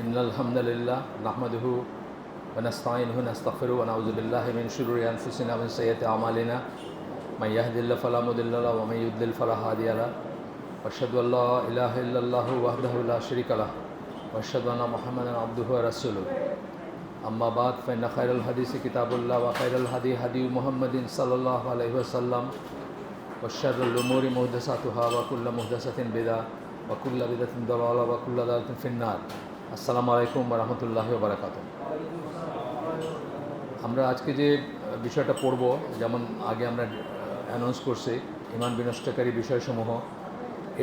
ইন্নাল হামদুলিল্লাহ নাহমাদুহু ওয়া নাস্তাঈনুহু ওয়া নাস্তাগফিরুহু ওয়া নাউযু বিল্লাহি মিন শুরুরি আনফুসিনা ওয়া মিন সাইয়্যাতি আমালিনা মান ইয়াহদিল্লাহু ফালা মুদিল্লা লাহু ওয়া মান ইউদ্লিল ফালা হাদিয়া লাহু ওয়া আশহাদু আল্লা ইলাহা ইল্লাল্লাহু ওয়াহদাহু লা শারীকা লাহু ওয়া আশহাদু আন্না মুহাম্মাদান আবদুহু ওয়া রাসূলুহু আম্মা বা'দ ফাইন্না খায়রাল হাদিসি কিতাবুল্লাহ ওয়া খায়রাল হাদী হাদিয়ু মুহাম্মাদিন সাল্লাল্লাহু আলাইহি ওয়াসাল্লাম ওয়া শাররুল উমুরি মুহদাসাতুহা ওয়া কুল্লু মুহদাসাতিন বিদআহ ওয়া কুল্লু বিদআতিন দালালাহ ওয়া কুল্লু দালালাতিন ফিন্নার। আসসালামু আলাইকুম ওয়া রাহমাতুল্লাহি ওয়া বারাকাতুহু। আমরা আজকে যে বিষয়টা পড়ব, যেমন আগে আমরা অ্যানাউন্স করছি, ঈমান বিনষ্টকারী বিষয়সমূহ,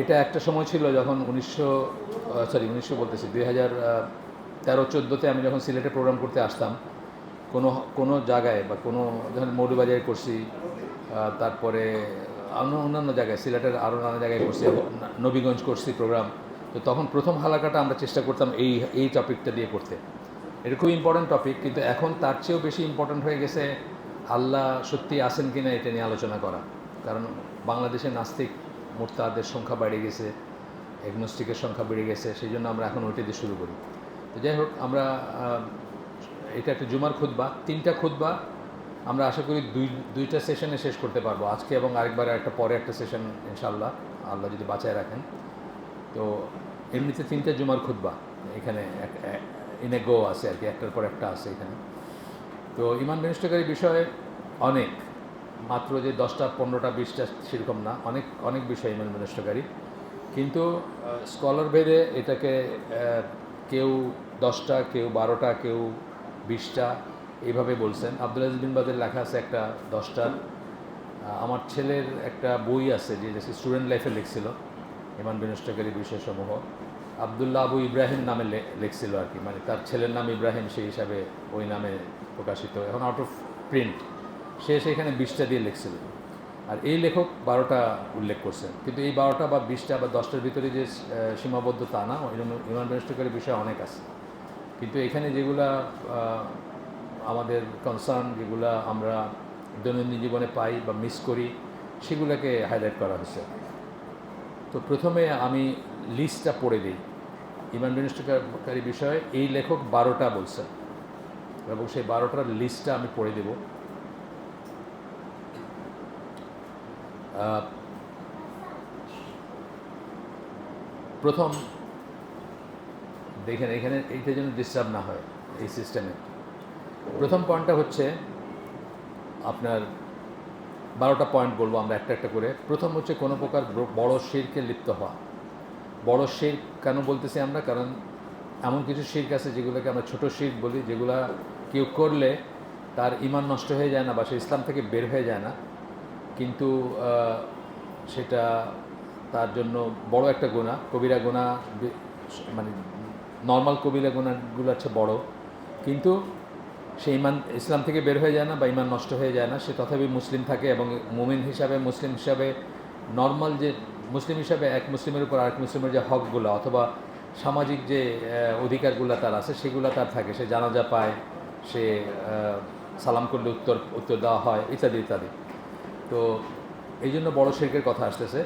এটা একটা সময় ছিল যখন 2013-14তে আমি যখন সিলেটে প্রোগ্রাম করতে আসতাম, কোনো জায়গায় বা কোনো যখন মৌলভীবাজারে করছি, তারপরে অন্যান্য জায়গায় সিলেটের আরও নানা জায়গায় করছি, নবীগঞ্জ করছি প্রোগ্রাম। তো তখন প্রথম হালাকাটা আমরা চেষ্টা করতাম এই টপিকটা দিয়ে করতে। এটা খুব ইম্পর্ট্যান্ট টপিক, কিন্তু এখন তার চেয়েও বেশি ইম্পর্ট্যান্ট হয়ে গেছে আল্লাহ সত্যি আছেন কি না এটা নিয়ে আলোচনা করা। কারণ বাংলাদেশে নাস্তিক মুরতাদের সংখ্যা বেড়ে গেছে, এগনোস্টিকের সংখ্যা বেড়ে গেছে, সেই জন্য আমরা এখন ওইটা দিয়ে শুরু করি। তো যাই হোক, আমরা এটা একটা জুমার খুতবা, 3টা খুতবা আমরা আশা করি দুইটা সেশনে শেষ করতে পারবো, আজকে এবং আরেকবার একটা পরে একটা সেশন ইনশাআল্লাহ, আল্লাহ যদি বাঁচায় রাখেন। তো এমনিতে 3টা জুমার খুতবা এখানে ইনে গো আছে আর কি, একটার পর একটা আছে এখানে। তো ঈমান বিনষ্টকারী বিষয়ে অনেক, মাত্র যে 10টা 15টা 20টা সেরকম না, অনেক বিষয় ঈমান বিনষ্টকারী। কিন্তু স্কলার ভেদে এটাকে কেউ 10টা, কেউ 12টা, কেউ 20টা এইভাবে বলছেন। আব্দুল আজিজ বিন বাজের লেখা আছে একটা 10টা। আমার ছেলের একটা বই আছে যে স্টুডেন্ট লাইফে লিখছিল ঈমান বিনষ্টকারী বিষয়সমূহ, আবদুল্লাহ আবু ইব্রাহিম নামে লিখছিল আর কি, মানে তার ছেলের নাম ইব্রাহিম, সেই হিসাবে ওই নামে প্রকাশিত, এখন আউট অফ প্রিন্ট। সে সেখানে 20টা দিয়ে লিখছিল, আর এই লেখক 12টা উল্লেখ করছেন। কিন্তু এই 12টা বা 20টা বা 10টার ভিতরে যে সীমাবদ্ধ তা না, ঈমান বিনষ্টকারী বিষয় অনেক আছে। কিন্তু এখানে যেগুলা আমাদের কনসার্ন, যেগুলা আমরা দৈনন্দিন জীবনে পাই বা মিস করি, সেগুলোকে হাইলাইট করা হয়েছে। তো প্রথমে আমি লিস্টটা পড়ে দিই। ঈমান বিনষ্টকারী বিষয়ে এই লেখক 12টা বলছেন, এবং সেই 12টার লিস্টটা আমি পড়ে দেব। প্রথম দেখেন, এখানে এইটা যেন ডিস্টার্ব না হয় এই সিস্টেমে। প্রথম পয়েন্টটা হচ্ছে আপনার 12টা পয়েন্ট বলবো আমরা একটা একটা করে। প্রথম হচ্ছে কোনো প্রকার বড় শিরকে লিপ্ত হওয়া। বড় শিরক কেন বলতেছি আমরা? কারণ এমন কিছু শিরক আছে যেগুলোকে আমরা ছোট শিরক বলি, যেগুলা কেউ করলে তার ঈমান নষ্ট হয়ে যায় না বা সে ইসলাম থেকে বের হয়ে যায় না, কিন্তু সেটা তার জন্য বড় একটা গুনাহ, কবিরা গুনাহ, মানে নর্মাল কবিরা গুনাহগুলো হচ্ছে বড়, কিন্তু সে ইসলাম থেকে বের হয়ে যায় না বা ঈমান নষ্ট হয়ে যায় না, সে তথাপি মুসলিম থাকে এবং মুমিন হিসাবে, মুসলিম হিসাবে, নর্মাল যে মুসলিম হিসাবে এক মুসলিমের উপর আরেক মুসলিমের যে হকগুলো অথবা সামাজিক যে অধিকারগুলো তার আছে, সেগুলো তার থাকে। সে জানাজা পায়, সে সালাম করলে উত্তর দেওয়া হয়, ইত্যাদি ইত্যাদি। তো এই জন্য বড় শিরকের কথা আসতেছে।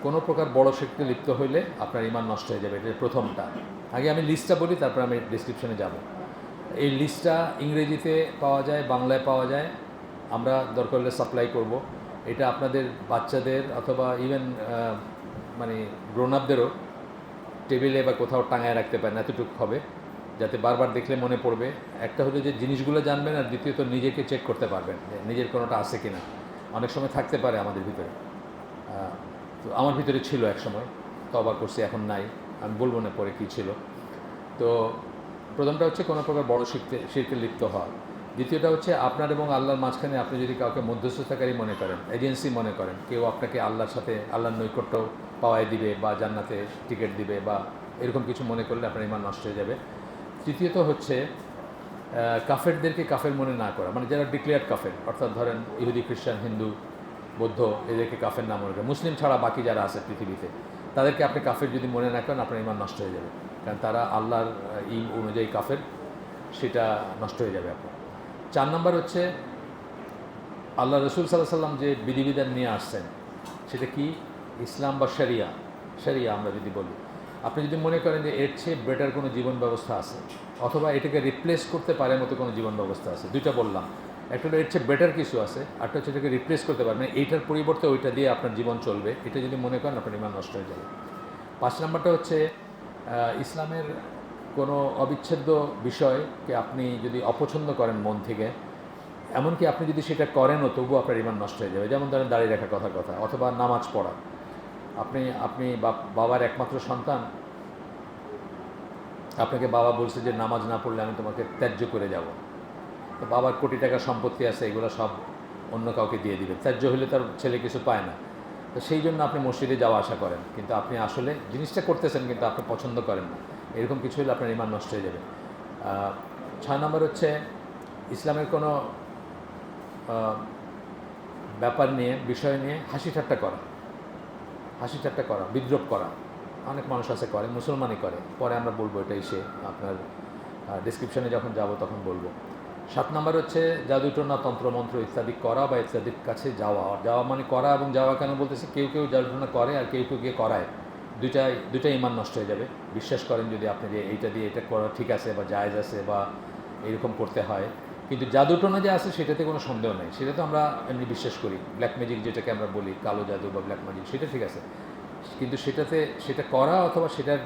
কোনো প্রকার বড় শিরকে লিপ্ত হইলে আপনার ঈমান নষ্ট হয়ে যাবে, এটা প্রথমটা। আগে আমি লিস্টটা বলি, তারপর আমি ডিসক্রিপশনে যাব। এই লিস্টটা ইংরেজিতে পাওয়া যায়, বাংলায় পাওয়া যায়, আমরা দরকার হলে সাপ্লাই করব। এটা আপনাদের বাচ্চাদের অথবা ইভেন মানে গ্রোন আপদেরও টেবিলে বা কোথাও টাঙায় রাখতে পারেন, এতটুকু হবে যাতে বারবার দেখলে মনে পড়বে। একটা হলো যে জিনিসগুলো জানবেন, আর দ্বিতীয়ত নিজেকে চেক করতে পারবেন নিজের কোনোটা আছে কি না। অনেক সময় থাকতে পারে আমাদের ভিতরে, তো আমার ভিতরে ছিল এক সময়, তওবা করছি, এখন নাই, আমি বলবো না পরে কী ছিল। তো প্রথমটা হচ্ছে কোনো প্রকার বড় শিরকে লিপ্ত হওয়া। দ্বিতীয়টা হচ্ছে আপনার এবং আল্লাহর মাঝখানে আপনি যদি কাউকে মধ্যস্থতাকারী মনে করেন, এজেন্সি মনে করেন, কেউ আপনাকে আল্লাহর সাথে আল্লাহর নৈকট্য পাওয়ায় দিবে বা জান্নাতে টিকিট দিবে বা এরকম কিছু মনে করলে আপনার ঈমান নষ্ট হয়ে যাবে। তৃতীয়ত হচ্ছে কাফেরদেরকে কাফের মনে না করা, মানে যারা ডিক্লেয়ার্ড কাফের, অর্থাৎ ধরেন ইহুদি, খ্রিস্টান, হিন্দু, বৌদ্ধ, এদেরকে কাফের না মনে করেন। মুসলিম ছাড়া বাকি যারা আছে পৃথিবীতে, তাদেরকে আপনি কাফের যদি মনে না করেন, আপনার ঈমান নষ্ট হয়ে যাবে, কারণ তারা আল্লাহর অনুযায়ী কাফের, সেটা নষ্ট হয়ে যাবে আপনার। 4 নম্বর হচ্ছে আল্লাহ রসুল সাল্লাল্লাহু আলাইহি সাল্লাম যে বিধিবিধান নিয়ে আসছেন, সেটা কি? ইসলাম বা শরিয়া আমরা যদি বলি, আপনি যদি মনে করেন যে এর চেয়ে বেটার কোনো জীবন ব্যবস্থা আছে অথবা এটাকে রিপ্লেস করতে পারে মতো কোনো জীবন ব্যবস্থা আছে, দুইটা বললাম, একটা হলো এর চেয়ে বেটার কিছু আছে, আরটা হচ্ছে এটাকে রিপ্লেস করতে পারবেন, এইটার পরিবর্তে ওইটা দিয়ে আপনার জীবন চলবে, এটা যদি মনে করেন আপনার ইমান নষ্ট হয়ে যাবে। 5 নম্বরটা হচ্ছে ইসলামের কোনো অবিচ্ছেদ্য বিষয়কে আপনি যদি অপছন্দ করেন মন থেকে, এমনকি আপনি যদি সেটা করেনও তবুও আপনার ইমান নষ্ট হয়ে যাবে। যেমন ধরেন দাঁড়িয়ে রাখা কথার কথা, অথবা নামাজ পড়া। আপনি বাবার একমাত্র সন্তান, আপনাকে বাবা বলছে যে নামাজ না পড়লে আমি তোমাকে ত্যায্য করে যাব। তো বাবার কোটি টাকা সম্পত্তি আছে, এগুলো সব অন্য কাউকে দিয়ে দিবে, ত্যায্য হলে তার ছেলে কিছু পায় না। তো সেই জন্য আপনি মসজিদে যাওয়া আসা করেন, কিন্তু আপনি আসলে জিনিসটা করতেছেন কিন্তু আপনি পছন্দ করেন না, এরকম কিছু হলে আপনার ইমান নষ্ট হয়ে যাবে। 6 নম্বর হচ্ছে ইসলামের কোনো ব্যাপার নিয়ে, বিষয় নিয়ে হাসি ঠাট্টা করা, বিদ্রূপ করা। অনেক মানুষ আছে করে, মুসলমানই করে, পরে আমরা বলবো এটা এসে আপনার ডিসক্রিপশনে যখন যাব তখন বলবো। 7 নম্বর হচ্ছে জাদুটোনা, তন্ত্রমন্ত্র ইত্যাদি করা বা ইত্যাদির কাছে যাওয়া মানে করা, এবং যাওয়া কেন বলতেছে, কেউ জাদুটোনা করে আর কেউ গিয়ে করায়, দুইটাই ইমান নষ্ট হয়ে যাবে। বিশ্বাস করেন যদি আপনি যে এইটা দিয়ে এটা করা ঠিক আছে বা জায়েজ আছে বা এরকম করতে হয়, কিন্তু জাদুটোনা যে আছে সেটাতে কোনো সন্দেহ নেই, সেটা তো আমরা এমনি বিশ্বাস করি। ব্ল্যাক ম্যাজিক যেটাকে আমরা বলি, কালো জাদু বা ব্ল্যাক ম্যাজিক, সেটা ঠিক আছে, কিন্তু সেটা করা অথবা সেটার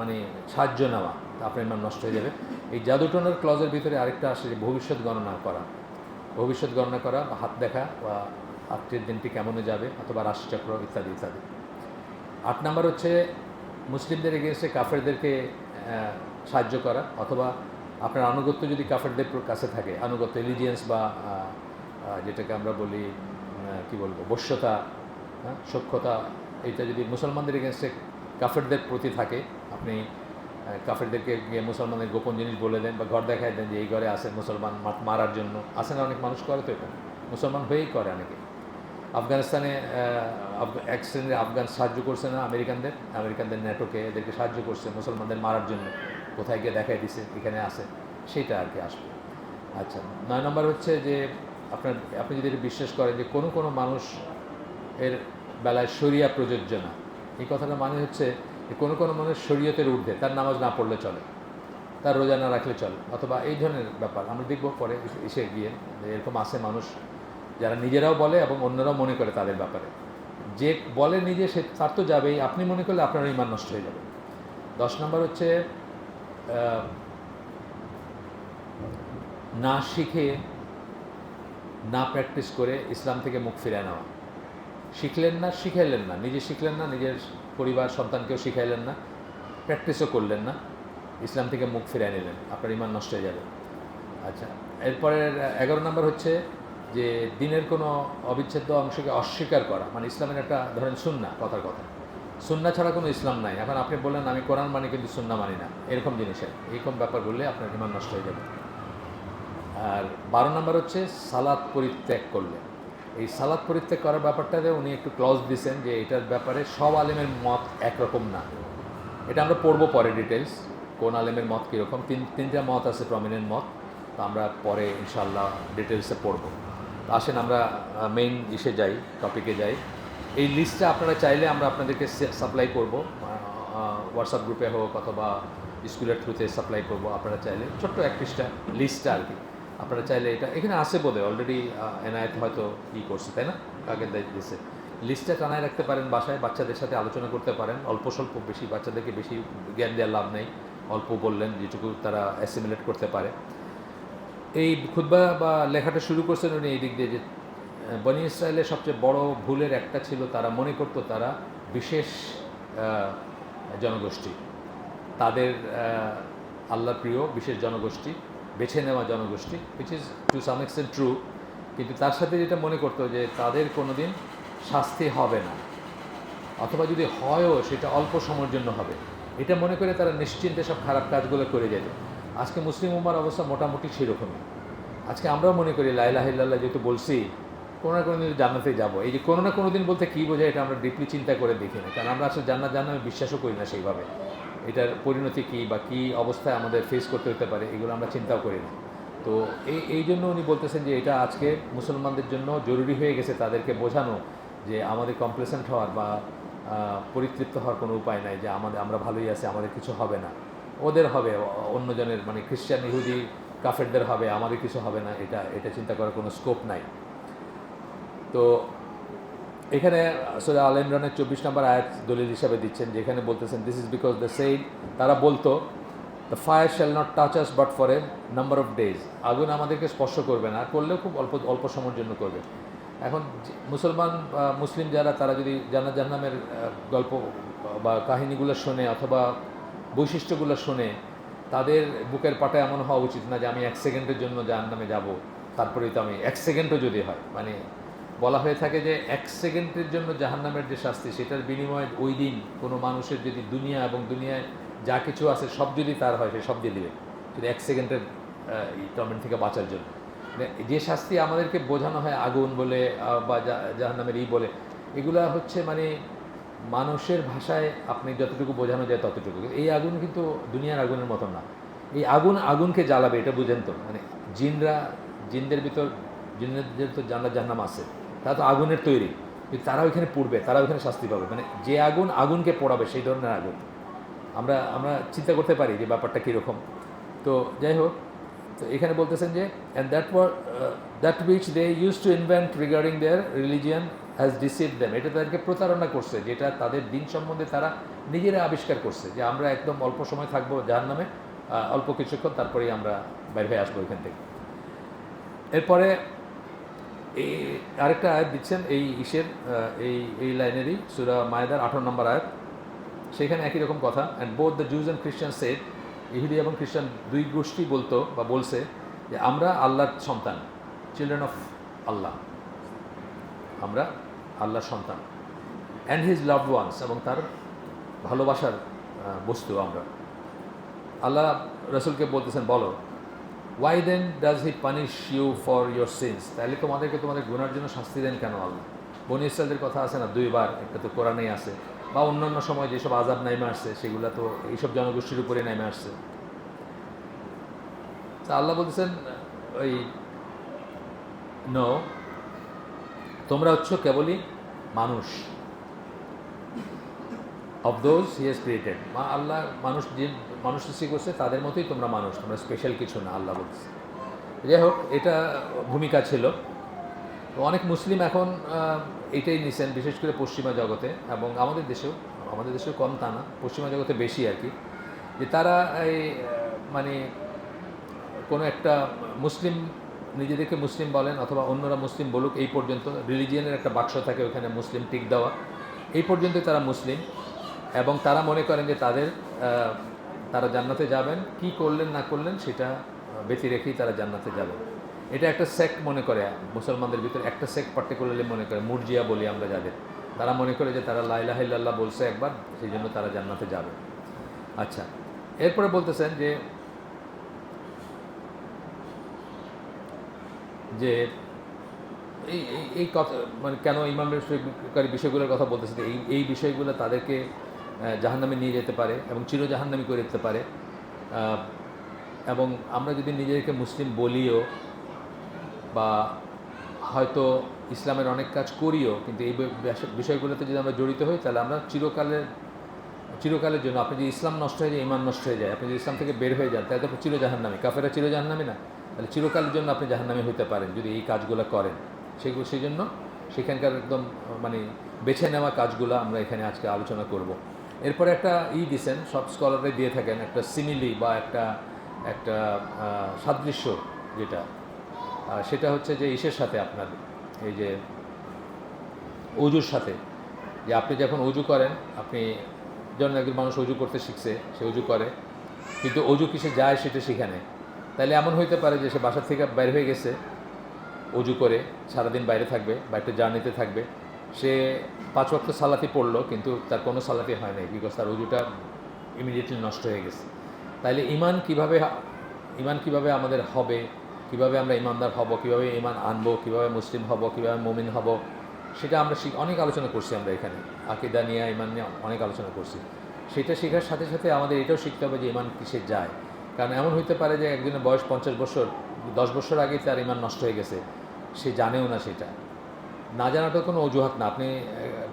মানে সাহায্য নেওয়া আপনার ইমান নষ্ট হয়ে যাবে। এই জাদুটোনার ক্লজের ভিতরে আরেকটা আসে যে ভবিষ্যৎ গণনা করা, হাত দেখা বা আজকের দিনটি কেমনে যাবে, অথবা রাশিচক্র ইত্যাদি ইত্যাদি। 8 নম্বর হচ্ছে মুসলিমদের এগেনস্টে কাফেরদেরকে সাহায্য করা, অথবা আপনার আনুগত্য যদি কাফেরদের কাছে থাকে, আনুগত্য এলিজিয়েন্স বা যেটাকে আমরা বলি কি বলবো, বশ্যতা, সখ্যতা, এটা যদি মুসলমানদের এগেনস্টে কাফেরদের প্রতি থাকে, আপনি কাফেরদেরকে গিয়ে মুসলমানের গোপন জিনিস বলে দেন বা ঘর দেখায় দেন যে এই ঘরে আসেন মুসলমান মারার জন্য, আসে না অনেক মানুষ করে, তো এটা মুসলমান হয়েই করে অনেকে। আফগানিস্তানে এক শ্রেণীর আফগান সাহায্য করছে না আমেরিকানদের ন্যাটোকে, এদেরকে সাহায্য করছে মুসলমানদের মারার জন্য, কোথায় গিয়ে দেখাই দিছে এখানে আসে, সেইটা আর কি আসবে। আচ্ছা, 9 নম্বর হচ্ছে যে আপনি যদি এটা বিশ্বাস করেন যে কোনো মানুষ এর বেলায় শরিয়া প্রযোজ্য না, এই কথাটা মানে হচ্ছে যে কোনো মানুষ শরীয়তের ঊর্ধ্বে, তার নামাজ না পড়লে চলে, তার রোজা না রাখলে চলে, অথবা এই ধরনের ব্যাপার আমরা দেখব পরে এসে গিয়ে এরকম আছে মানুষ যারা নিজেরাও বলে এবং অন্যরাও মনে করে তাদের ব্যাপারে, যে বলে নিজে সে তার তো যাবেই, আপনি মনে করলে আপনার ইমান নষ্ট হয়ে যাবে। 10 নম্বর হচ্ছে না শিখে, না প্র্যাকটিস করে ইসলাম থেকে মুখ ফিরে নেওয়া। শিখাইলেন না, নিজে শিখলেন না, নিজের পরিবার সন্তানকেও শিখাইলেন না, প্র্যাকটিসও করলেন না, ইসলাম থেকে মুখ ফিরে নিলেন, আপনার ইমান নষ্ট হয়ে যাবে। আচ্ছা, এরপরের 11 নম্বর হচ্ছে যে দিনের কোনো অবিচ্ছেদ্য অংশকে অস্বীকার করা, মানে ইসলামের একটা ধরেন সুন্নাহ, কথার কথা সুন্নাহ ছাড়া কোনো ইসলাম নাই, এখন আপনি বললেন আমি কোরআন মানি কিন্তু সুন্নাহ মানি না, এরকম জিনিসের এইরকম ব্যাপার বললে আপনার ইমান নষ্ট হয়ে যাবে। আর 12 নম্বর হচ্ছে সালাত পরিত্যাগ করলে, এই সালাত পরিত্যাগ করার ব্যাপারটাতে উনি একটু ক্লজ দিয়েছেন যে এটার ব্যাপারে সব আলেমের মত একরকম না, এটা আমরা পড়বো পরে ডিটেলস, কোন আলেমের মত কীরকম, তিনটা মত আছে প্রমিনেন্ট মত, তো আমরা পরে ইনশাআল্লাহ ডিটেলসে পড়বো। তো আসেন আমরা মেইন টপিকে যাই। এই লিস্টটা আপনারা চাইলে আমরা আপনাদেরকে সাপ্লাই করব, হোয়াটসঅ্যাপ গ্রুপে হোক অথবা স্কুলের থ্রুতে সাপ্লাই করব, আপনারা চাইলে ছোট্ট এক পৃষ্ঠা লিস্টটা আর কি, আপনারা চাইলে এটা এখানে আসে বোধহয় অলরেডি এনায়েত হয়তো করছে, তাই না, কাকের দিয়েছে, লিস্টটা টানায় রাখতে পারেন, বাসায় বাচ্চাদের সাথে আলোচনা করতে পারেন, অল্প স্বল্প, বেশি বাচ্চাদেরকে বেশি জ্ঞান দেওয়ার লাভ নেই, অল্প বললেন যেটুকু তারা অ্যাসিমিলেট করতে পারে। এই খুতবা বা লেখাটা শুরু করছেন উনি এই দিক দিয়ে যে বনি ইসরায়েলের সবচেয়ে বড় ভুলের একটা ছিল তারা মনে করতো তারা বিশেষ জনগোষ্ঠী, তাদের আল্লাহর প্রিয় বিশেষ জনগোষ্ঠী, বেছে নেওয়া জনগোষ্ঠী, which is to some extent true, কিন্তু তার সাথে যেটা মনে করতো যে তাদের কোনো দিন শাস্তি হবে না, অথবা যদি হয়ও সেটা অল্প সময়ের জন্য হবে, এটা মনে করে তারা নিশ্চিন্তে সব খারাপ কাজগুলো করে যেত। আজকে মুসলিম উম্মার অবস্থা মোটামুটি সেরকমই। আজকে আমরাও মনে করি লা ইলাহা ইল্লাল্লাহ যেহেতু বলছি, কোনো না কোনো দিন জান্নাতে যাবো, এই যে কোনো না কোনো দিন বলতে কী বোঝায় এটা আমরা ডিপলি চিন্তা করে দেখি না, কারণ আমরা আসলে জান্নাত আমি বিশ্বাসও করি না সেইভাবে, এটার পরিণতি কী বা কী অবস্থায় আমাদের ফেস করতে হতে পারে এগুলো আমরা চিন্তাও করি না। তো এই জন্য উনি বলতেছেন যে এটা আজকে মুসলমানদের জন্য জরুরি হয়ে গেছে তাদেরকে বোঝানো যে আমাদের কমপ্লেসেন্ট হওয়ার বা পরিতৃপ্ত হওয়ার কোনো উপায় নাই যে আমরা ভালোই আছি, আমাদের কিছু হবে না, ওদের হবে, অন্যজনের মানে খ্রিস্টান ইহুদি কাফেরদের হবে, আমাদের কিছু হবে না, এটা চিন্তা করার কোনো স্কোপ নাই। তো এখানে সূরা আল ইমরানের 24 নম্বর আয়াত দলিল হিসাবে দিচ্ছেন, যেখানে বলতেছেন this is because the said, তারা বলতো the fire shall not touch us but for a number of days, আগুন আমাদেরকে স্পর্শ করবে না, আর করলেও খুব অল্প সময়ের জন্য করবে। এখন মুসলিম যারা, তারা যদি জাহান্নামের গল্প বা কাহিনীগুলো শোনে অথবা বৈশিষ্ট্যগুলো শোনে, তাদের বুকের পাটা এমন হওয়া উচিত না যে আমি 1 সেকেন্ডের জন্য জাহান্নামে যাব, তারপরেই তো আমি 1 সেকেন্ডও যদি হয়, মানে বলা হয়ে থাকে যে 1 সেকেন্ডের জন্য জাহান্নামের যে শাস্তি, সেটার বিনিময়ে ওই দিন কোনো মানুষের যদি দুনিয়া এবং দুনিয়ায় যা কিছু আছে সব যদি তার হয়, সে সব দিয়ে দিবে যদি 1 সেকেন্ডের টর্মেন্ট থেকে বাঁচার জন্য। যে শাস্তি আমাদেরকে বোঝানো হয় আগুন বলে বা জাহান্নামের বলে, এগুলা হচ্ছে মানে মানুষের ভাষায় আপনি যতটুকু বোঝানো যায় ততটুকু। এই আগুন কিন্তু দুনিয়ার আগুনের মতো না। এই আগুনকে জ্বালাবে, এটা বুঝেন তো, মানে জিনদের ভিতর তো জাহান্নাম আছে, তারা তো আগুনের তৈরি, কিন্তু তারা ওইখানে পুড়বে, তারা ওইখানে শাস্তি পাবে, মানে যে আগুনকে পোড়াবে সেই ধরনের আগুন। আমরা চিন্তা করতে পারি যে ব্যাপারটা কীরকম। তো যাই হোক, তো এখানে বলতেছেন যে and that which they use to invent regarding their religion has deceived them, এটা তাদেরকে প্রতারণা করছে, যেটা তাদের দিন সম্বন্ধে তারা নিজেরা আবিষ্কার করছে যে আমরা একদম অল্প সময় থাকবো জাহান্নামে, অল্প কিছুক্ষণ, তারপরেই আমরা বের হয়ে আসবো এখান থেকে। এরপরে এই আরেকটা আয়াত দিচ্ছেন এই লাইনেরই, সূরা মায়েদার 18 নম্বর আয়াত, সেখানে একই রকম কথা। অ্যান্ড বোথ দ্য জুজ অ্যান্ড খ্রিস্টান সেড, ইহুদি এবং খ্রিস্টান দুই গোষ্ঠী বলছে যে আমরা আল্লাহর সন্তান, চিলড্রেন অফ আল্লাহ, আমরা আল্লাহর সন্তান, অ্যান্ড হিজ লাভড ওয়ান্স, এবং তার ভালোবাসার বস্তু আমরা। আল্লাহ রসুলকে বলতেছেন, বলো why then does he punish you for your sins, তাহলে তোমাদের গুনার জন্য শাস্তি দেন কেন আল্লাহ? বনী ইসরাইলের কথা আছে না 2 বার, একটা তো কোরআনেই আছে, বা অন্যান্য সময় যেসব আযাব নেমে আসছে সেগুলো তো এইসব জনগোষ্ঠীর উপরে নেমে আসছে। তা আল্লাহ বলতেছেন ওই তোমরা হচ্ছ কেবলই মানুষ, of those he has created, Allah মানুষ সৃষ্টি করছে তাদের মতোই তোমরা মানুষ, তোমরা স্পেশাল কিছু না, আল্লাহ বলছে। যাই হোক, এটা ভূমিকা ছিল। তো অনেক মুসলিম এখন এটাই নিছেন, বিশেষ করে পশ্চিমা জগতে, এবং আমাদের দেশেও কম তা না, পশ্চিমা জগতে বেশি আর কি, যে তারা এই মানে কোনো একটা মুসলিম, নিজেদেরকে মুসলিম বলেন অথবা অন্যরা মুসলিম বলুক, এই পর্যন্ত রিলিজিয়ানের একটা বাক্স থাকে, ওখানে মুসলিম টিক দেওয়া, এই পর্যন্তই তারা মুসলিম, এবং তারা মনে করেন যে তারা জান্নাতে যাবেন, কি করলেন না করলেন সেটা ব্যতি রেখেই তারা জান্নাতে যাবেন। এটা একটা সেক্ট মনে করে মুসলমানদের ভিতরে, একটা সেক্ট পার্টিকুলারলি মনে করে, মুরজিয়া বলি আমরা যাদের, তারা মনে করে যে তারা লা ইলাহা ইল্লাল্লাহ বলছে একবার, সেই জন্য তারা জান্নাতে যাবে। আচ্ছা, এরপরে বলতেছেন যে এই কথা, মানে কেন ইমামের বিষয়গুলোর কথা বলতেছে, এই বিষয়গুলো তাদেরকে জাহান্নামে নিয়ে যেতে পারে এবং চিরজাহান্নামী করে দিতে পারে। এবং আমরা যদি নিজেদেরকে মুসলিম বলিও বা হয়তো ইসলামের অনেক কাজ করিও, কিন্তু এই বিষয়গুলোতে যদি আমরা জড়িত হই, তাহলে আমরা চিরকালের জন্য, আপনি যদি ইসলাম নষ্ট হয়ে যায়, ইমান নষ্ট হয়ে যায়, আপনি যদি ইসলাম থেকে বের হয়ে যান, তাহলে তো চিরজাহান্নামী, কাফেরা চিরজাহান্নামী না, তাহলে চিরকালের জন্য আপনি জাহান্নামী হতে পারেন যদি এই কাজগুলো করেন। সেই জন্য সেখানকার একদম মানে বেছে নেওয়া কাজগুলো আমরা এখানে আজকে আলোচনা করব। এরপরে একটা দিছেন, সব স্কলাররাই দিয়ে থাকেন, একটা সিমিলি বা একটা সাদৃশ্য, যেটা সেটা হচ্ছে যে ইসের সাথে, আপনার এই যে অজুর সাথে, যে আপনি যখন অজু করেন, আপনি যখন একজন মানুষ অজু করতে শিখছে, সে অজু করে, কিন্তু অজু কিসে যায় সেটা শিখে নেয়, তাহলে এমন হইতে পারে যে সে বাসা থেকে বাইরে হয়ে গেছে, অজু করে সারাদিন বাইরে থাকবে বা একটা জার্নিতে থাকবে, সে 5 ওয়াক্ত সালাতি পড়লো, কিন্তু তার কোনো সালাতি হয় নাই, বিকজ তার অজুটা ইমিডিয়েটলি নষ্ট হয়ে গেছে। তাইলে ইমান কিভাবে আমাদের হবে, কিভাবে আমরা ইমানদার হব, কিভাবে ইমান আনবো, কিভাবে মুসলিম হব, কিভাবে মুমিন হব, সেটা আমরা অনেক আলোচনা করছি। আমরা এখানে আকীদা নিয়ে, ইমান নিয়ে অনেক আলোচনা করছি। সেটা শেখার সাথে সাথে আমাদের এটাও শিখতে হবে যে ইমান কিসে যায়। কারণ এমন হইতে পারে যে একজনের বয়স 50 বছর, 10 বছর আগেই তার ইমান নষ্ট হয়ে গেছে, সে জানেও না। সেটা না জানাটা কোনো অজুহাত না। আপনি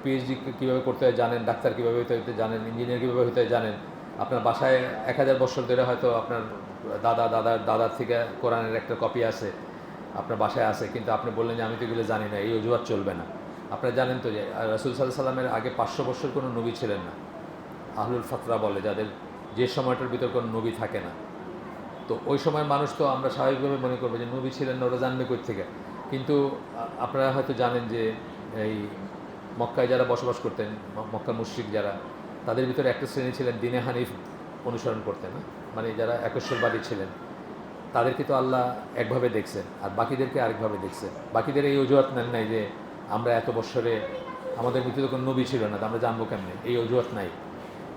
পিএইচডি কীভাবে করতে হয় জানেন, ডাক্তার কীভাবে হতে হতে জানেন, ইঞ্জিনিয়ার কীভাবে হতে হয় জানেন, আপনার বাসায় 1000 বছর ধরে হয়তো আপনার দাদার থেকে কোরআনের একটা কপি আছে আপনার বাসায় আছে, কিন্তু আপনি বললেন যে আমি তো এগুলো জানি না, এই অজুহাত চলবে না। আপনারা জানেন তো যে রাসূল সাল্লাল্লাহু আলাইহি সাল্লামের আগে 500 বছর কোনো নবী ছিলেন না। আহলুল ফাতরা বলে, যাদের যে সময়টার ভিতর কোনো নবী থাকে না। তো ওই সময় মানুষ তো আমরা স্বাভাবিকভাবে মনে করবো যে নবী ছিলেন না, ওরা জানবে কই থেকে। কিন্তু আপনারা হয়তো জানেন যে এই মক্কায় যারা বসবাস করতেন, মক্কার মুশরিক যারা, তাদের ভিতরে একটা শ্রেণী ছিলেন দিনে হানিফ অনুসরণ করতেন, মানে যারা একেশ্বরবাদী ছিলেন। তাদেরকে তো আল্লাহ একভাবে দেখছেন আর বাকিদেরকে আরেকভাবে দেখছেন। বাকিদের এই অজুহাত নেন নাই যে আমরা এত বছরে আমাদের ভিতরে কোনো নবী ছিল না, তো আমরা জানবো কেমনে, এই অজুহাত নাই।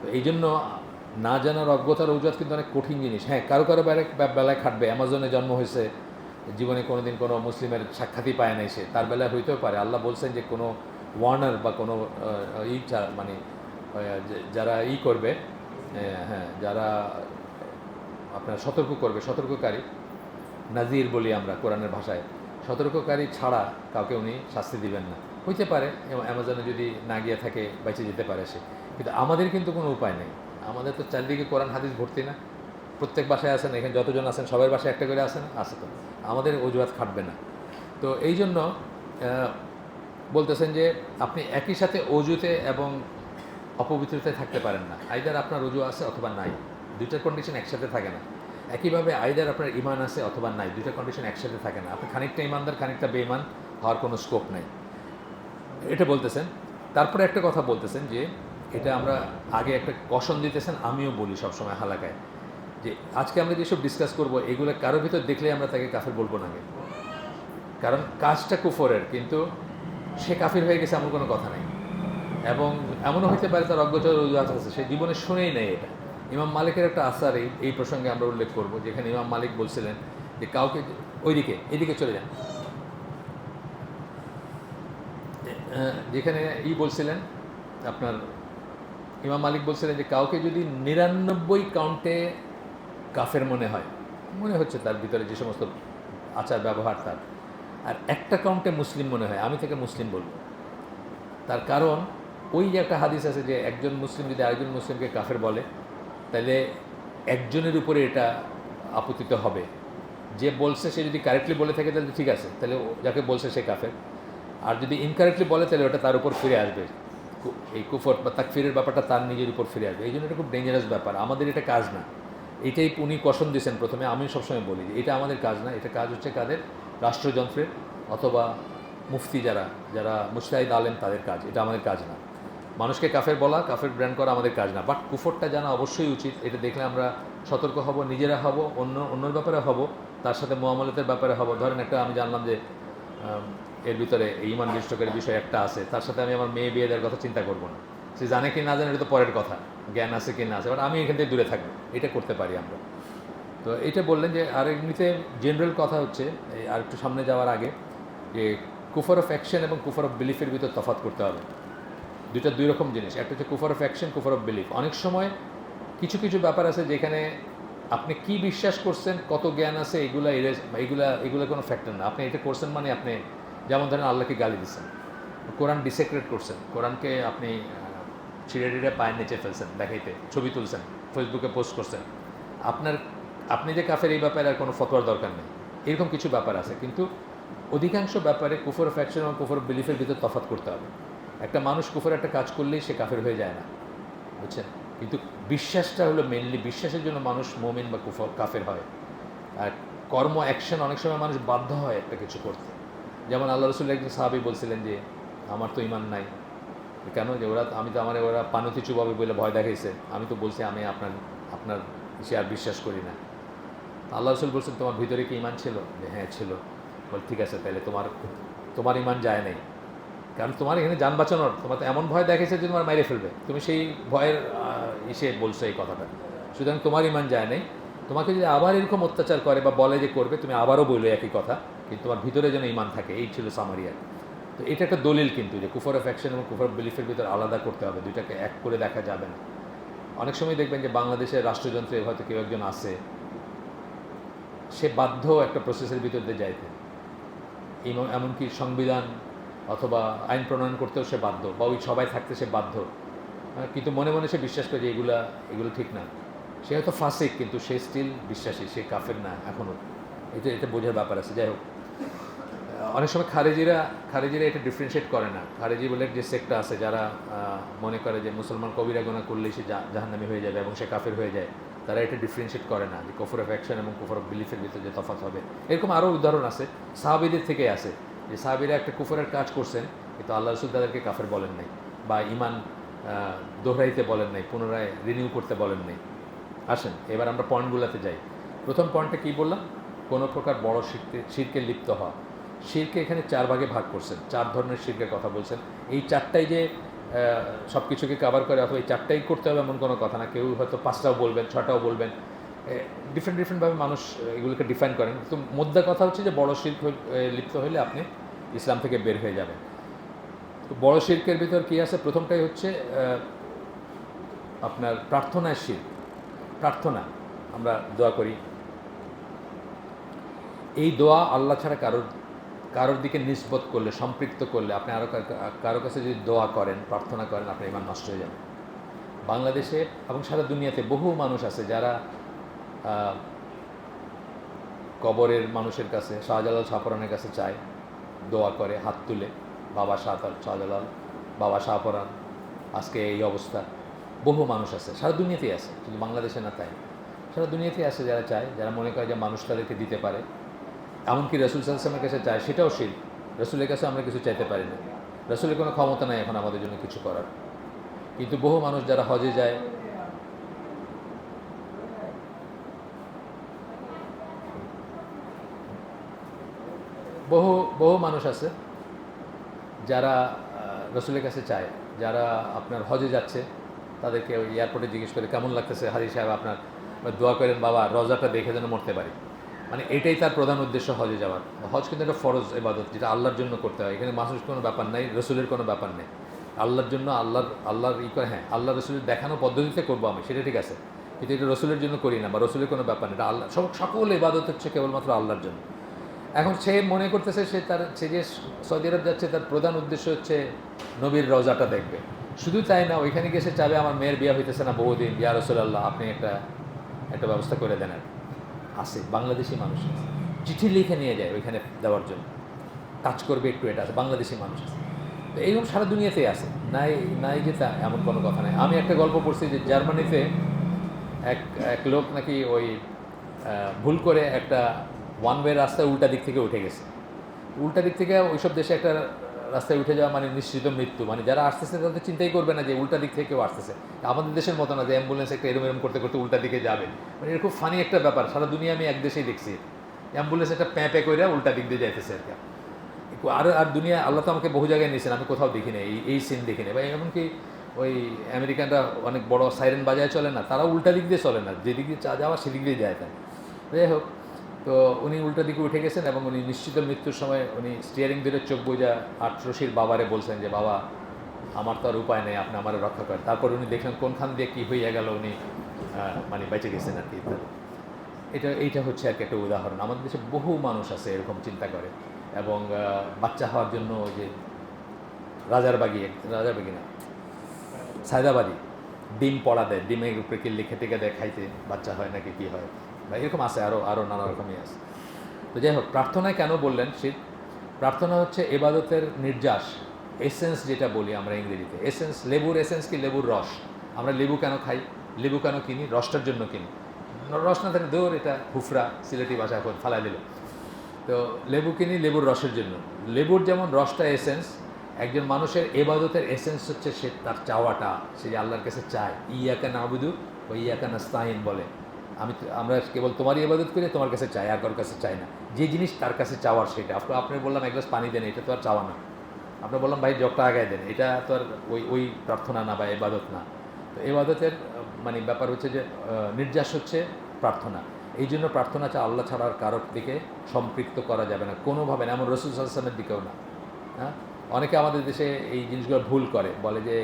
তো এই জন্য না জানার অজ্ঞতার অজুহাত কিন্তু অনেক কঠিন জিনিস। হ্যাঁ, কারো বেলায় খাটবে। অ্যামাজনে জন্ম হয়েছে, জীবনে কোনো দিন কোনো মুসলিমের সাক্ষাৎই পায় নাই সে, তার বেলায় হইতেও পারে। আল্লাহ বলছেন যে কোনো ওয়ার্নার বা কোনো মানে যারা করবে, হ্যাঁ, যারা আপনার সতর্ক করবে, সতর্ককারী, নাজির বলি আমরা কোরআনের ভাষায়, সতর্ককারী ছাড়া কাউকে উনি শাস্তি দিবেন না। হইতে পারে অ্যামাজনে যদি না গিয়ে থাকে বেঁচে যেতে পারে সে, কিন্তু আমাদের কিন্তু কোনো উপায় নেই। আমাদের তো চারদিকে কোরআন হাদিস ভর্তি না, প্রত্যেক বাসায় আছেন, এখানে যতজন আছেন সবার বাসায় একটা করে আসেন, আসে তো আমাদের অজুহাত খাটবে না। তো এই জন্য বলতেছেন যে আপনি একই সাথে অজুতে এবং অপবিত্রতায় থাকতে পারেন না। আইদার আপনার অজু আছে অথবা নাই, দুইটার কন্ডিশন একসাথে থাকে না। একইভাবে আইদার আপনার ইমান আছে অথবা নাই, দুইটা কন্ডিশন একসাথে থাকে না। আপনি খানিকটা ইমানদার খানিকটা বেঈমান হওয়ার কোনো স্কোপ নাই, এটা বলতেছেন। তারপরে একটা কথা বলতেছেন যে এটা আমরা আগে একটা কশন দিতেছেন, আমিও বলি সবসময় হালাকায়, যে আজকে আমরা যেসব ডিসকাস করব এগুলো কারোর ভিতর দেখলে আমরা তাকে কাফের বলবো না, কারণ কাজটা কুফরের, কিন্তু সে কাফির হয়ে গেছে এমন কোনো কথা নেই। এবং এমনও হতে পারে তার অজ্ঞতার অজুহাত আছে, সে জীবনে শুনেই নেই এটা। ইমাম মালিকের একটা আসার এই প্রসঙ্গে আমরা উল্লেখ করব, যেখানে ইমাম মালিক বলছিলেন যে কাউকে এদিকে চলে যান, যেখানে বলছিলেন আপনার ইমাম মালিক বলছিলেন যে কাউকে যদি 99 কাউন্টে কাফের মনে হচ্ছে তার ভিতরে যে সমস্ত আচার ব্যবহার তার, আর একটা কাউন্টে মুসলিম মনে হয়, আমি তাকে মুসলিম বলবো। তার কারণ ওই যে একটা হাদিস আছে যে একজন মুসলিম যদি আরেকজন মুসলিমকে কাফের বলে, তাহলে একজনের উপরে এটা আপতিত হবে। যে বলছে সে যদি কারেক্টলি বলে থাকে তাহলে ঠিক আছে, তাহলে যাকে বলছে সে কাফের। আর যদি ইনকারেক্টলি বলে তাহলে ওটা তার উপর ফিরে আসবে, এই কুফর বা তাকফিরের ব্যাপারটা তার নিজের উপর ফিরে আসবে। এই জন্য এটা খুব ডেঞ্জারাস ব্যাপার, আমাদের এটা কাজ না। এটাই উনি কসম দিয়েছেন প্রথমে, আমি সবসময় বলি এটা আমাদের কাজ না, এটা কাজ হচ্ছে কাদের, রাষ্ট্রযন্ত্রের অথবা মুফতি যারা মুজতাহিদ আলেম তাদের কাজ, এটা আমাদের কাজ না। মানুষকে কাফের বলা, কাফের ব্র্যান্ড করা আমাদের কাজ না। বাট কুফরটা জানা অবশ্যই উচিত, এটা দেখলে আমরা সতর্ক হব, নিজেরা হব, অন্যর ব্যাপারে হব, তার সাথে মুআমালাতের ব্যাপারে হব। ধরেন একটা আমি জানলাম যে এর ভিতরে ঈমান বিষ্টকের বিষয় একটা আছে, তার সাথে আমি আমার মেয়ে বিয়ে দেওয়ার কথা চিন্তা করব না। সে জানে কি না জানে এটা তো পরের কথা, জ্ঞান আছে কি না আছে, বাট আমি এখান থেকে দূরে থাকবো, এটা করতে পারি আমরা। তো এটা বললেন যে আর এমনিতে জেনারেল কথা হচ্ছে আর একটু সামনে যাওয়ার আগে যে কুফর অফ অ্যাকশন এবং কুফর অফ বিলিফের ভিতর তফাৎ করতে হবে। দুই রকম জিনিস, একটা হচ্ছে কুফর অফ অ্যাকশন, কুফর অফ বিলিফ। অনেক সময় কিছু ব্যাপার আছে যেখানে আপনি কি বিশ্বাস করছেন, কত জ্ঞান আছে, এগুলা কোনো ফ্যাক্টর না। আপনি এটা করছেন মানে আপনি, যেমন ধরেন আল্লাহকে গালি দিচ্ছেন, কোরআন ডিসেক্রেট করছেন, কোরআনকে আপনি ছিঁড়ে পায়ের নিচে ফেলছেন দেখাইতে, ছবি তুলছেন, ফেসবুকে পোস্ট করছেন, আপনি যে কাফের এই ব্যাপারে আর কোনো ফতোয়ার দরকার নেই। এরকম কিছু ব্যাপার আছে, কিন্তু অধিকাংশ ব্যাপারে কুফর অফ অ্যাকশন এবং কুফর অফ বিলিফের ভিতর তফাৎ করতে হবে। একটা মানুষ কুফর একটা কাজ করলেই সে কাফের হয়ে যায় না, বুঝছেন? কিন্তু বিশ্বাসটা হলো মেনলি, বিশ্বাসের জন্য মানুষ মুমিন বা কাফের হয়। আর কর্ম অ্যাকশন অনেক সময় মানুষ বাধ্য হয় একটা কিছু করতে। যেমন আল্লাহ রসুল একজন সাহাবী বলছিলেন যে আমার তো ইমান নাই, কেন যে ওরা পানতি চুবাবে বলে ভয় দেখাইছে, আমি তো বলছি আমি আপনার সে আর বিশ্বাস করি না। আল্লাহ রসুল বলছেন তোমার ভিতরে কি ইমান ছিল? যে হ্যাঁ ছিল। বল ঠিক আছে, তাহলে তোমার ইমান যায় নাই, কারণ তোমার এখানে যান বাঁচানোর, তোমার তো এমন ভয় দেখেছে যে তোমার মাইরে ফেলবে, তুমি সেই ভয়ের বলছো এই কথাটা, সুতরাং তোমার ইমান যায় নাই। তোমাকে যদি আবার এরকম অত্যাচার করে বা বলে যে করবে, তুমি আবারও বললো একই কথা, কিন্তু তোমার ভিতরে যেন ইমান থাকে, এই ছিল সামারিয়া। তো এটা একটা দলিল কিন্তু, যে কুফর অফ অ্যাকশন এবং কুফর অফ বিলিফের ভিতরে আলাদা করতে হবে, দুইটাকে এক করে দেখা যাবে না। অনেক সময় দেখবেন যে বাংলাদেশের রাষ্ট্রযন্ত্রে হয়তো কেউ একজন আছে, সে বাধ্য একটা প্রসেসের ভিতর দিয়ে যাইতে, এমনকি সংবিধান অথবা আইন প্রণয়ন করতেও সে বাধ্য, বা ওই সবাই থাকতে সে বাধ্য, কিন্তু মনে মনে সে বিশ্বাস করে যে এগুলো ঠিক না। সে হয়তো ফাসিক, কিন্তু সে স্টিল বিশ্বাসী, সে কাফের না এখনও। এটা বোঝার ব্যাপার আছে। যাই হোক, অনেক সময় খারেজিরা এটা ডিফারেন্সিয়েট করে না। খারেজি বলে যে সেক্টটা আছে, যারা মনে করে যে মুসলমান কবিরা গুনাহ করলেই সে জাহান্নামী হয়ে যাবে এবং সে কাফের হয়ে যায়, তারা এটা ডিফারেন্সিয়েট করে না যে কুফর অফ অ্যাকশন এবং কুফর অফ বিলিফের ভিতরে যে তফাৎ হবে। এরকম আরও উদাহরণ আছে, সাহাবীদের থেকে আছে, যে সাহাবীরা একটা কুফরের কাজ করছেন, কিন্তু আল্লাহ রসুল তাদেরকে কাফের বলেন নাই, বা ইমান দোহরাইতে বলেন নাই, পুনরায় রিনিউ করতে বলেন নাই। আসেন এবার আমরা পয়েন্টগুলোতে যাই। প্রথম পয়েন্টটা কী বললাম? কোনো প্রকার বড় শিরকে লিপ্ত হওয়া। শিরকে এখানে 4 ভাগে ভাগ করছেন, 4 ধরনের শিরকের কথা বলছেন। এই 4টাই যে সব কিছুকে কভার করে অথবা এই 4টাই করতে হবে এমন কোনো কথা না। কেউ হয়তো 5টাও বলবেন, 6টাও বলবেন, ডিফারেন্টভাবে মানুষ এগুলোকে ডিফাইন করেন। কিন্তু মোদ্দা কথা হচ্ছে যে বড় শিরক লিপ্ত হলে আপনি ইসলাম থেকে বের হয়ে যাবেন। তো বড় শিরকের ভিতর কী আছে? প্রথমটাই হচ্ছে আপনার প্রার্থনায় শিরক। প্রার্থনা, আমরা দোয়া করি, এই দোয়া আল্লাহ ছাড়া কারোর দিকে নিসবত করলে, সম্পৃক্ত করলে, আপনি আরও কারো কাছে যদি দোয়া করেন, প্রার্থনা করেন, আপনার ইমান নষ্ট হয়ে যাবে। বাংলাদেশে এবং সারা দুনিয়াতে বহু মানুষ আছে যারা কবরের মানুষের কাছে, শাহজালাল শাহপরানের কাছে চায়, দোয়া করে হাত তুলে, বাবা শাহজালাল, বাবা শাহপরান, আজকে এই অবস্থা। বহু মানুষ আছে, সারা দুনিয়াতেই আছে, শুধু বাংলাদেশে না তাই, সারা দুনিয়াতেই আছে যারা চায়, যারা মনে করে যে মানুষ তাদেরকে দিতে পারে। এমনকি রসুল সাল্লাল্লাহু আলাইহি ওয়াসাল্লামের কাছে চায়, সেটাও শিরক। রসুলের কাছে আমরা কিছু চাইতে পারি না, রসুলের কোনো ক্ষমতা নাই এখন আমাদের জন্য কিছু করার। কিন্তু বহু মানুষ যারা হজে যায়, বহু মানুষ আছে যারা রসুলের কাছে চায়, যারা আপনার হজে যাচ্ছে, তাদেরকে ওই এয়ারপোর্টে জিজ্ঞেস করে কেমন লাগতেছে হাজি সাহেব, আপনার দোয়া করেন বাবা রওজাটা দেখে যেন মরতে পারি। মানে এটাই তার প্রধান উদ্দেশ্য হজে যাওয়ার। হজ কিন্তু একটা ফরজ ইবাদত, যেটা আল্লাহর জন্য করতে হয়। এখানে মানুষের কোনো ব্যাপার নাই, রসুলের কোনো ব্যাপার নেই। আল্লাহর জন্য আল্লাহর করে, হ্যাঁ আল্লাহ রসুলের দেখানো পদ্ধতিতে করবো আমি, সেটা ঠিক আছে, কিন্তু এটা রসুলের জন্য করি না, বা রসুলের কোনো ব্যাপার নেই। এটা আল্লাহ, সকল ইবাদত হচ্ছে কেবলমাত্র আল্লাহর জন্য। এখন সে মনে করতেছে সে যে সৌদি আরব যাচ্ছে, তার প্রধান উদ্দেশ্য হচ্ছে নবীর রওজাটা দেখবে। শুধু তাই না, ওইখানে গিয়ে সে চাবে আমার মেয়ের বিয়ে হইতেছে না বহুদিন, ইয়া রাসূলুল্লাহ আপনি একটা ব্যবস্থা করে দেন। আর আছে বাংলাদেশি মানুষ চিঠি লিখে নিয়ে যায় ওইখানে দেওয়ার জন্য, কাজ করবে একটু, এটা আছে বাংলাদেশি মানুষ আছে। তো এইরকম সারা দুনিয়াতেই আছে, নাই যে তা এমন কোনো কথা নাই। আমি একটা গল্প পড়ছি যে জার্মানিতে এক লোক নাকি ওই ভুল করে একটা ওয়ান ওয়ে রাস্তায় উল্টা দিক থেকে উঠে গেছে। উল্টা দিক থেকে ওইসব দেশে একটা রাস্তায় উঠে যাওয়া মানে নিশ্চিত মৃত্যু। মানে যারা আসতেছে তাদের চিন্তাই করবে না যে উল্টা দিক থেকে কেউ আসতেছে। আমাদের দেশের মতো না যে অ্যাম্বুলেন্স একটা এরম করতে করতে উল্টা দিকে যাবে। মানে এটা খুব ফানি একটা ব্যাপার, সারা দুনিয়া আমি এক দেশেই দেখছি, অ্যাম্বুলেন্স একটা প্যাঁ করে উল্টা দিক দিয়ে যাইতেছে আর কি। আর দুনিয়া আল্লাহ তো আমাকে বহু জায়গায় নিয়েছেন, আমি কোথাও দেখি না এই সিন দেখি না। বা এমনকি ওই আমেরিকানরা অনেক বড় সাইরেন বাজায় চলে না, তারা উল্টা দিক দিয়ে চলে না, যেদিক দিয়ে যাওয়া সেদিক দিয়ে যায়। তাই যাই হোক, তো উনি উল্টা দিকে উঠে গেছেন এবং উনি নিশ্চিত মৃত্যুর সময় উনি স্টিয়ারিং ধরে চোখ বুজা আটরশির বাবারে বলছেন যে বাবা আমার তো আর উপায় নেই, আপনি আমার রক্ষা করেন। তারপর উনি দেখলেন কোনখান দিয়ে কী হইয়া গেল, উনি মানে বেঁচে গেছেন আর কি। এইটা হচ্ছে আর কি একটা উদাহরণ। আমাদের দেশে বহু মানুষ আছে এরকম চিন্তা করে, এবং বাচ্চা হওয়ার জন্য যে রাজারবাগি না সায়দাবাদী ডিম পড়া দেয়, ডিমের উপরে কিনলে খেতে দেয়, খাইতে বাচ্চা হয় নাকি কী হয়, বা এরকম আছে, আরও নানা রকমই আছে। তো যাই হোক, প্রার্থনায় কেন বললেন শীত? প্রার্থনা হচ্ছে এবাদতের নির্যাস, এসেন্স যেটা বলি আমরা ইংরেজিতে। এসেন্স, লেবুর এসেন্স কি? লেবুর রস। আমরা লেবু কেন খাই? লেবু কেন কিনি? রসটার জন্য কিনি। রস না থাকে দৌড়, এটা হুফরা সিলেটি ভাষা এখন ফালাই দিল। তো লেবু কিনি লেবুর রসের জন্য। লেবুর যেমন রসটা এসেন্স, একজন মানুষের এবাদতের এসেন্স হচ্ছে সে তার চাওয়াটা, সে যে আল্লাহর কাছে চায়। ইয়াকা নাবুদু ও ইয়াকা নাস্তাইন বলে, আমরা কেবল তোমারই ইবাদত করি, তোমার কাছে চাই, আর কারোর কাছে চাই না। যে জিনিস তার কাছে চাওয়ার সেটা। আপনি বললাম এক গ্লাস পানি দেন, এটা তো আর চাওয়া না। আপনার বললাম ভাই জগটা আগায় দেন, এটা তো আর ওই প্রার্থনা না বা ইবাদত না। তো ইবাদতের মানে ব্যাপার হচ্ছে যে নির্যাস হচ্ছে প্রার্থনা। এই জন্য প্রার্থনা আল্লাহ ছাড়া আর কারোর দিকে সম্পৃক্ত করা যাবে না কোনোভাবে না, এমন রসুল সাল্লাল্লাহু আলাইহি ওয়াসাল্লামের দিকেও না। হ্যাঁ, অনেকে আমাদের দেশে এই জিনিসগুলো ভুল করে, বলে যে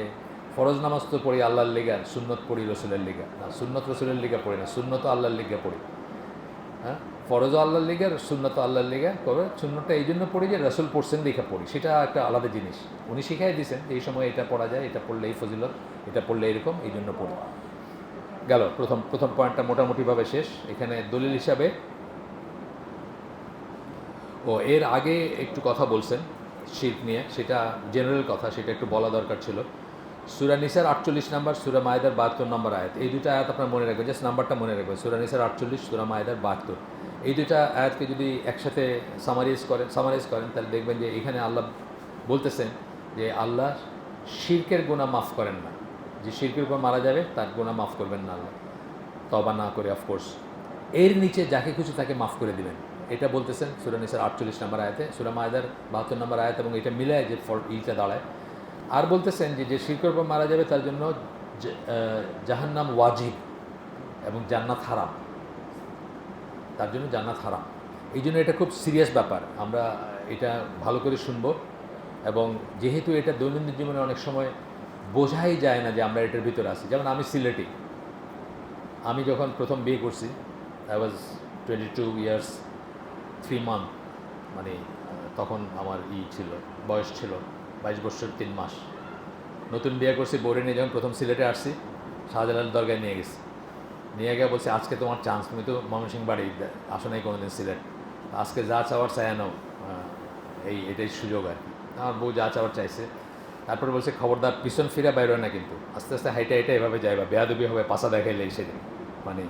ফরজ নামাজ তো পড়ি আল্লাহর লিগা, সুন্নত পড়ি রসুলের লিগা। না, সুন্নত রসুলের লিগা পড়ি না, সুন্নত আল্লাহর লিগা পড়ি। হ্যাঁ, ফরজও আল্লাহর লিগে, সুন্নত আল্লাহর লিগে, তবে সুন্নতটা এই জন্য পড়ি যে রাসূল পড়ছেন দেখে পড়ি, সেটা একটা আলাদা জিনিস। উনি শিখাই দিয়েছেন এই সময় এটা পড়া যায়, এটা পড়লে এই ফজিলত, এটা পড়লে এরকম, এই জন্য পড়ি। গেল প্রথম পয়েন্টটা মোটামুটিভাবে শেষ। এখানে দলিল হিসাবে এর আগে একটু কথা বলছেন শিরক নিয়ে, সেটা জেনারেল কথা, সেটা একটু বলা দরকার ছিল। সূরা নিসার 48 নম্বর, সূরা মায়েদার 72 নম্বর আয়াত, এই দুটো আয়াত আপনার মনে রাখবেন, জাস্ট নাম্বারটা মনে রাখবেন। সূরা নিসার 48, সূরা মায়েদার 72, এই দুটা আয়াতকে যদি একসাথে সামারাইজ করেন তাহলে দেখবেন যে এখানে আল্লাহ বলতেছেন যে আল্লাহ শিরকের গুনাহ মাফ করেন না, যে শিরকের উপর মারা যাবে তার গুনাহ মাফ করবেন না আল্লাহ, তওবা না করে অফকোর্স। এর নিচে যাকে খুশি তাকে মাফ করে দিবেন, এটা বলতেছেন সূরা নিসার 48 নম্বর আয়াতে, সূরা মায়েদার 72 নম্বর আয়াত, এবং এটা মিলায় যে ইটা দাঁড়ায়। আর বলতেছেন যে শিরকের উপর মারা যাবে তার জন্য জাহান্নাম ওয়াজিব এবং জান্নাত হারাম, তার জন্য জান্নাত হারাম। এই জন্য এটা খুব সিরিয়াস ব্যাপার, আমরা এটা ভালো করে শুনবো। এবং যেহেতু এটা দৈনন্দিন জীবনে অনেক সময় বোঝাই যায় না যে আমরা এটার ভিতরে আছি। যেমন আমি সিলেটি, আমি যখন প্রথম বিয়ে করছি, আই ওয়াজ 22 ইয়ার্স 3 মান্থ, মানে তখন আমার ছিল, বয়স ছিল 22 বছর 3 মাস। নতুন বিয়ে করছি, বউরে নিয়ে যখন প্রথম সিলেটে আসছি, শাহজালাল দরগায় নিয়ে গেছি, নিয়ে গিয়ে বলছে আজকে তোমার চান্স, তুমি তো ময়মনসিংহ বাড়ি, আসো নাই কোনোদিন সিলেট, আজকে যা চাওয়ার চায় নাও, এটাই সুযোগ আর কি। আমার বউ যা চাওয়ার চাইছে, তারপরে বলছে খবরদার পিছন ফিরে বাইর হয় না কিন্তু, আস্তে আস্তে হাইটে হাইটে এভাবে যাইবা, বেয়াদবি হবে, পাশা দেখাইলে সেদিন, মানে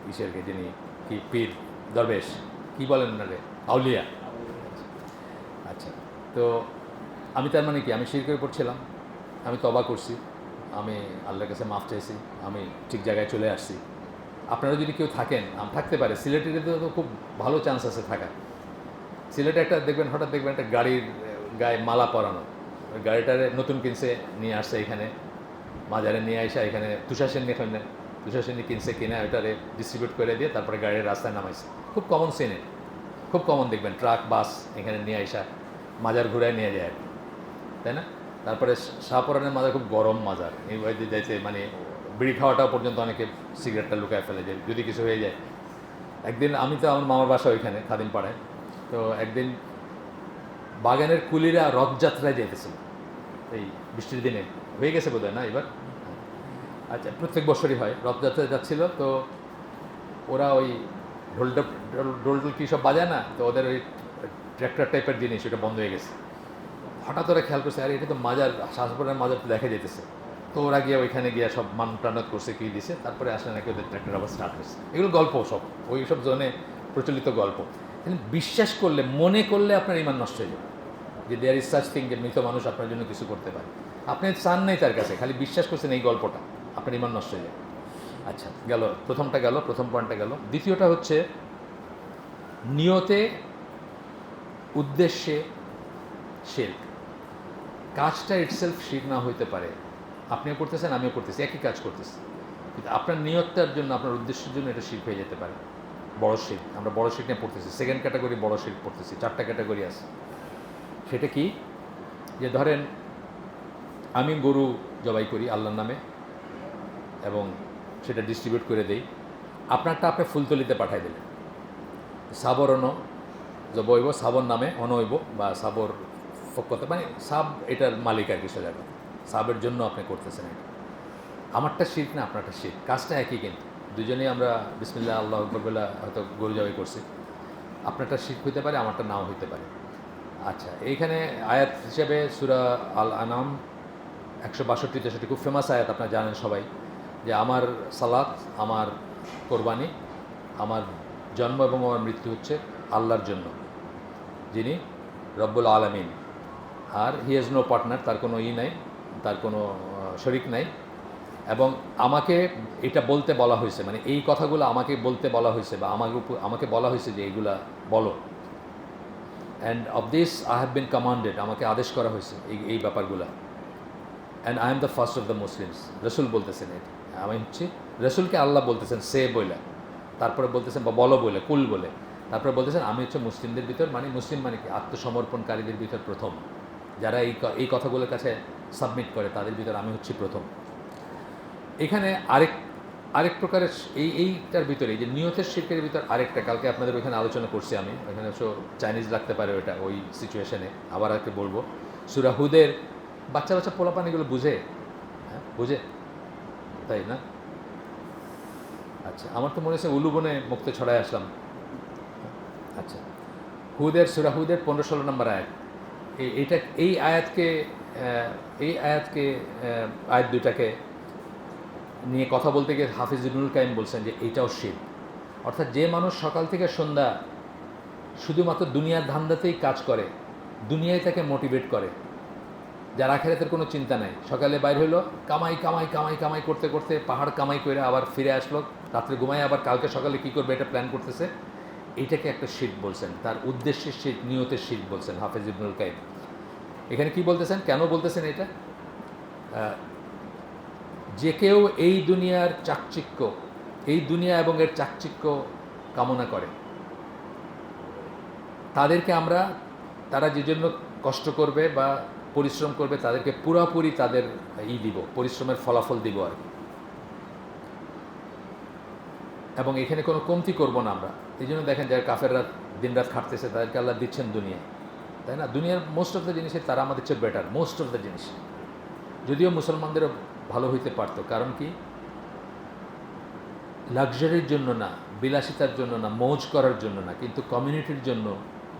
ঈশ্বরকে যিনি কি পীর দরবেশ কি বলেন না রে, আউলিয়া। আচ্ছা, তো আমি তার মানে কি, আমি শিরকের উপর ছিলাম, আমি তওবা করছি, আমি আল্লাহর কাছে মাফ চাইছি, আমি ঠিক জায়গায় চলে আসছি। আপনারা যদি কেউ থাকেন, থাকতে পারে, সিলেটের তো খুব ভালো চান্স আছে থাকার। সিলেটে একটা দেখবেন, হঠাৎ দেখবেন একটা গাড়ির গায়ে মালা পরানো, ওই গাড়িটারে নতুন কিনছে, নিয়ে আসছে এখানে মাজারে নিয়ে আসা, এখানে তুষারসেনী কিনছে, কিনে ওইটারে ডিস্ট্রিবিউট করে দিয়ে তারপরে গাড়ির রাস্তায় নামাইছে। খুব কমন সিনে, খুব কমন দেখবেন, ট্রাক বাস এখানে নিয়ে আসা, মাজার ঘুরায় নিয়ে যায়, তাই না? তারপরে শাহপরানের মাজার খুব গরম মাজার, এই বাড়িতে যাইতে মানে বিড়ি খাওয়াটাও পর্যন্ত অনেকে সিগারেটটা লুকায় ফেলে যায় যদি কিছু হয়ে যায়। একদিন আমি তো আমার মামার বাসা ওইখানে খাদিম পাড়ায়, তো একদিন বাগানের কুলিরা রথযাত্রায় যেতেছিল, এই বৃষ্টির দিনে, হয়ে গেছে বোধহয় না এবার, আচ্ছা প্রত্যেক বছরই হয়, রথযাত্রায় যাচ্ছিল, তো ওরা ওই ঢোল কী সব বাজায় না, তো ওদের ওই ট্র্যাক্টর টাইপের জিনিস ওটা বন্ধ হয়ে গেছে। হঠাৎ ওরা খেয়াল করছে আরে এটা তো মাজার, শাহপুরের মাজার তো দেখা যেতেছে, তো ওরা গিয়ে ওইখানে গিয়ে সব টানত করছে, কী দিছে, তারপরে আসলে নাকি ওদের ট্র্যাক্টর আবার স্টার্ট হয়েছে। এগুলো গল্প, সব ওই সব জোনে প্রচলিত গল্প। কিন্তু বিশ্বাস করলে, মনে করলে আপনার ইমান নষ্ট হয়ে যাবে যে দেয়ার ইজ সাচ থিং, যে মৃত মানুষ আপনার জন্য কিছু করতে পারে। আপনি চান নাই তার কাছে, খালি বিশ্বাস করছেন এই গল্পটা, আপনার ইমান নষ্ট হয়ে যাবে। আচ্ছা, গেল প্রথমটা, গেল প্রথম পয়েন্টটা গেল। দ্বিতীয়টা হচ্ছে নিয়তে, উদ্দেশ্যে শিরক। কাজটা ইটসেলফ শিরক না হইতে পারে, আপনিও করতেছেন আমিও করতেছি, একই কাজ করতেছি, কিন্তু আপনার নিয়তটার জন্য, আপনার উদ্দেশ্যের জন্য এটা শিরক হয়ে যেতে পারে, বড় শিরক। আমরা বড় শিরক নিয়ে পড়তেছি, সেকেন্ড ক্যাটাগরি বড় শিরক পড়তেছি, 4টা ক্যাটাগরি আছে। সেটা কি, যে ধরেন আমি গরু জবাই করি আল্লাহর নামে এবং সেটা ডিস্ট্রিবিউট করে দেই, আপনারটা আপনি ফুলতলিতে পাঠাই দিলেন, সাবর অন জবইব, সাবর নামে অনইব, বা সাবর ফকতে, মানে সাব এটার মালিক আর কি, সোজা কথা, সাবের জন্য আপনি করতেছেন এটা। আমারটা শিরক না, আপনারটা শিরক, কাজটা একই, কিন্তু দুজনেই আমরা বিসমিল্লাহ আল্লাহু আকবার বলে হয়তো গরু জবাই করছি, আপনারটা শিরক হইতে পারে, আমারটা নাও হইতে পারে। আচ্ছা, এইখানে আয়াত হিসেবে সূরা আল আনাম 162-63 খুব ফেমাস আয়াত, আপনারা জানেন সবাই, যে আমার সালাত, আমার কোরবানি, আমার জন্ম এবং আমার মৃত্যু হচ্ছে আল্লাহর জন্য, যিনি রব্বুল আলামিন, আর হি হ্যাজ নো পার্টনার, তার কোনো নাই, তার কোনো শরিক নাই। এবং আমাকে এটা বলতে বলা হয়েছে, মানে এই কথাগুলো আমাকে বলতে বলা হয়েছে, বা আমাকে বলা হয়েছে যে এইগুলা বলো, and of this I have been commanded, আমাকে আদেশ করা হয়েছে এই ব্যাপারগুলো, and I am the first of the Muslims. রসুল বলতেছেন এটা, আমি হচ্ছি, রসুলকে আল্লাহ বলতেছেন সে বলে, তারপরে বলতেছেন বা বলো বলে, কুল বলে, তারপরে বলতেছেন আমি হচ্ছে মুসলিমদের ভিতর, মানে মুসলিম মানে কি, আত্মসমর্পণকারীদের ভিতর প্রথম, যারা এই কথাগুলোর কাছে সাবমিট করে তাদের ভিতর আমি হচ্ছি প্রথম। এখানে আরেক আরেক প্রকারের এইটার ভিতরে যে নিয়তের শিরকের ভিতর আরেকটা, কালকে আপনাদের ওইখানে আলোচনা করছি আমি, ওইখানে চাইনিজ লাগতে পারে ওইটা ওই সিচুয়েশনে, আবার আজকে বলবো। সূরা হুদের বাচ্চা বাচ্চা পোলাপানিগুলো বুঝে, হ্যাঁ বুঝে, তাই না? আচ্ছা, আমার তো মনে হচ্ছে উলুবনে মুক্তে ছড়ায় আসলাম। আচ্ছা, সূরা হুদের 15-16 নম্বর আয়াত, এইটা এই আয়াতকে আয়াত দুইটাকে নিয়ে কথা বলতে গিয়ে হাফিজ ইবনুল কাইম বলছেন যে এইটাও শিরক। অর্থাৎ যে মানুষ সকাল থেকে সন্ধ্যা শুধুমাত্র দুনিয়ার ধান্দাতেই কাজ করে, দুনিয়ায় তাকে মোটিভেট করে, যার আখেরাতের কোনো চিন্তা নাই, সকালে বাইর হইলো কামাই কামাই কামাই কামাই করতে করতে পাহাড় কামাই করে আবার ফিরে আসলো, রাত্রে ঘুমায় আবার কালকে সকালে কী করবে এটা প্ল্যান করতেছে, এইটাকে একটা শিরক বলছেন, তার উদ্দেশ্যের শিরক, নিয়তের শিরক বলছেন হাফিজ ইবনুল কাইম। এখানে কি বলতেছেন, কেন বলতেছেন এটা? যে কেউ এই দুনিয়ার চাকচিক্য, এই দুনিয়া এবং এর চাকচিক্য কামনা করে, তাদেরকে আমরা, তারা যে জন্য কষ্ট করবে বা পরিশ্রম করবে, তাদেরকে পুরোপুরি তাদের দিব, পরিশ্রমের ফলাফল দিব আর কি, এবং এখানে কোনো কমতি করব না আমরা। এই জন্য দেখেন যারা কাফেররা দিনরাত খাটতেছে তাদেরকে আল্লাহ দিচ্ছেন দুনিয়া, তাই না? দুনিয়ার মোস্ট অফ দ্য জিনিসে তারা আমাদের চেয়ে বেটার, মোস্ট অফ দ্য জিনিস। যদিও মুসলমানদেরও ভালো হইতে পারতো, কারণ কি, লাক্সারির জন্য না, বিলাসিতার জন্য না, মৌজ করার জন্য না, কিন্তু কমিউনিটির জন্য,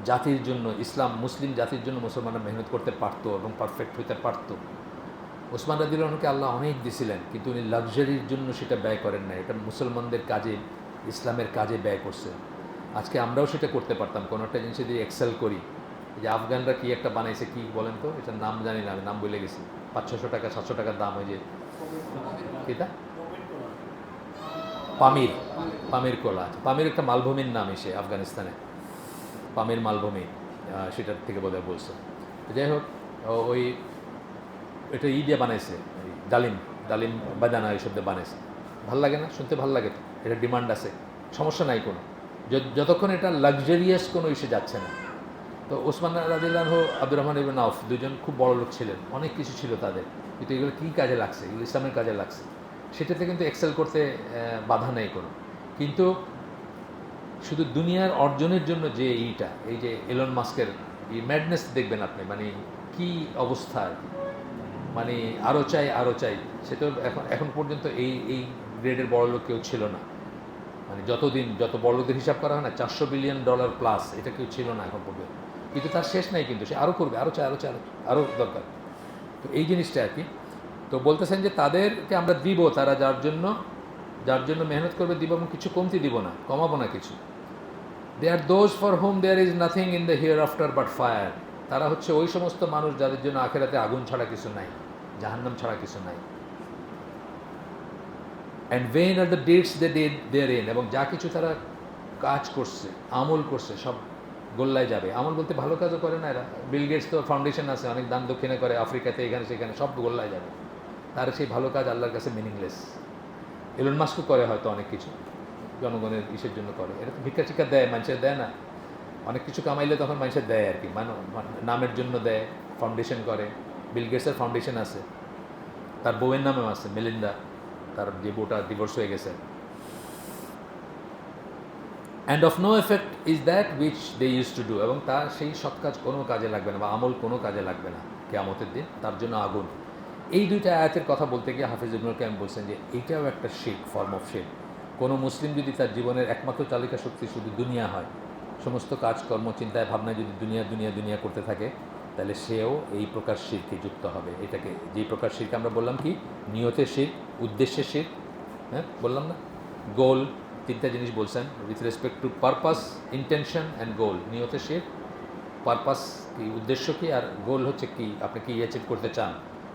জাতির জন্য, ইসলাম মুসলিম জাতির জন্য মুসলমানরা মেহনত করতে পারতো এবং পারফেক্ট হইতে পারতো। ওসমান রাদিয়াল্লাহু আনহুকে আল্লাহ অনেক দিছিলেন, কিন্তু উনি লাক্সারির জন্য সেটা ব্যয় করেন না, এটা মুসলমানদের কাজে, ইসলামের কাজে ব্যয় করছে। আজকে আমরাও সেটা করতে পারতাম, কোনো একটা জিনিস যদি এক্সেল করি। এই যে আফগানরা কি একটা বানাইছে, কি বলেন তো, এটার নাম জানি না, আমি নাম বলে গেছি, 500-600 টাকা 700 টাকার দাম, ওই যে এটা পামির কোলা। পামির একটা মালভূমির নাম এসে আফগানিস্তানে, পামির মালভূমি, সেটার থেকে বোধহয় বলছে। যাই হোক, ওই এটা দিয়ে বানাইছে, ডালিম বাদানা এইসব দিয়ে বানাইছে। ভাল লাগে না শুনতে? ভাল লাগে তো, এটা ডিমান্ড আছে, সমস্যা নাই কোনো, যতক্ষণ এটা লাক্সারিয়াস কোনো ইস্যু যাচ্ছে না। তো ওসমান রাদিয়াল্লাহু আনহু, আব্দুর রহমান ইবনে আউফ, দুজন খুব বড় লোক ছিলেন, অনেক কিছু ছিল তাদের, কিন্তু এগুলো কী কাজে লাগছে? এগুলো ইসলামের কাজে লাগছে, সেটাতে কিন্তু এক্সেল করতে বাধা নেই কোনো। কিন্তু শুধু দুনিয়ার অর্জনের জন্য যে এই যে এলন মাস্কের এই ম্যাডনেস দেখবেন আপনি, মানে কি অবস্থা, মানে আরও চাই, সে তো এখন পর্যন্ত এই গ্রেডের বড় লোক কেউ ছিল না, মানে যত বড় লোকদের হিসাব করা হয় না, $400 বিলিয়ন প্লাস, এটা কেউ ছিল না এখন পর্যন্ত। কিন্তু তার শেষ নাই, কিন্তু সে আরও করবে, আরও দরকার। তো এই জিনিসটা আর কি। তো বলতেছেন যে তাদেরকে আমরা দিব, তারা যার জন্য মেহনত করবে দিব, এবং কিছু কমতি দিব না, কমাবো না কিছু। They are those for whom there is nothing in the hereafter but fire. তারা হচ্ছে ওই সমস্ত মানুষ যাদের জন্য আখেরাতে আগুন ছাড়া কিছু নাই, জাহান্নাম ছাড়া কিছু নাই। And vain are the deeds they did therein, এবং যা কিছু তারা কাজ করছে, আমল করছে, সব গোল্লায় যাবে। আমল বলতে ভালো কাজও করে না এরা, বিল গেটস তো ফাউন্ডেশন আছে, অনেক দান দক্ষিণে করে আফ্রিকাতে, এখানে সেখানে, সব গোল্লায় যাবে। তার সেই ভালো কাজ আল্লাহর কাছে মিনিংলেস। এলন মাস্কও করে হয়তো অনেক কিছু, জনগণের ইসের জন্য করে, এটা তো ভিক্ষা টিক্ষা দেয়, মানুষের দেয় না, অনেক কিছু কামাইলে তখন মানুষের দেয় আর কি, নামের জন্য দেয়, ফাউন্ডেশন করে। বিল গেটসের ফাউন্ডেশন আছে, তার বউয়ের নামেও আছে, মেলিন্ডা, তার যে বউটা ডিভোর্স হয়ে গেছে। And of no effect is that which they use to do, এবং তার সেই সৎ কাজ কোনো কাজে লাগবে না, বা আমল কোনো কাজে লাগবে না কিয়ামতের দিন, তার জন্য আগুন। এই দুইটা আয়াতের কথা বলতে গিয়ে হাফিজ ইবনুল কাইম বলছেন যে এইটাও একটা শিরক, ফর্ম অফ শিরক। কোনো মুসলিম যদি তার জীবনের একমাত্র চালিকা শক্তি শুধু দুনিয়া হয়, সমস্ত কাজকর্ম চিন্তায় ভাবনায় যদি দুনিয়া করতে থাকে, তাহলে সেও এই প্রকার শিরকে যুক্ত হবে। এটাকে যেই প্রকার শিরক আমরা বললাম কি, নিয়তের শিরক, উদ্দেশ্যের শিরক, হ্যাঁ বললাম না, গোল, তিনটা জিনিস বলছেন, with respect to purpose, intention and goal. নিয়তের শিরক, পারপাস কি, উদ্দেশ্য কি, আর গোল হচ্ছে কি, আপনি কি অ্যাচিভ করতে চান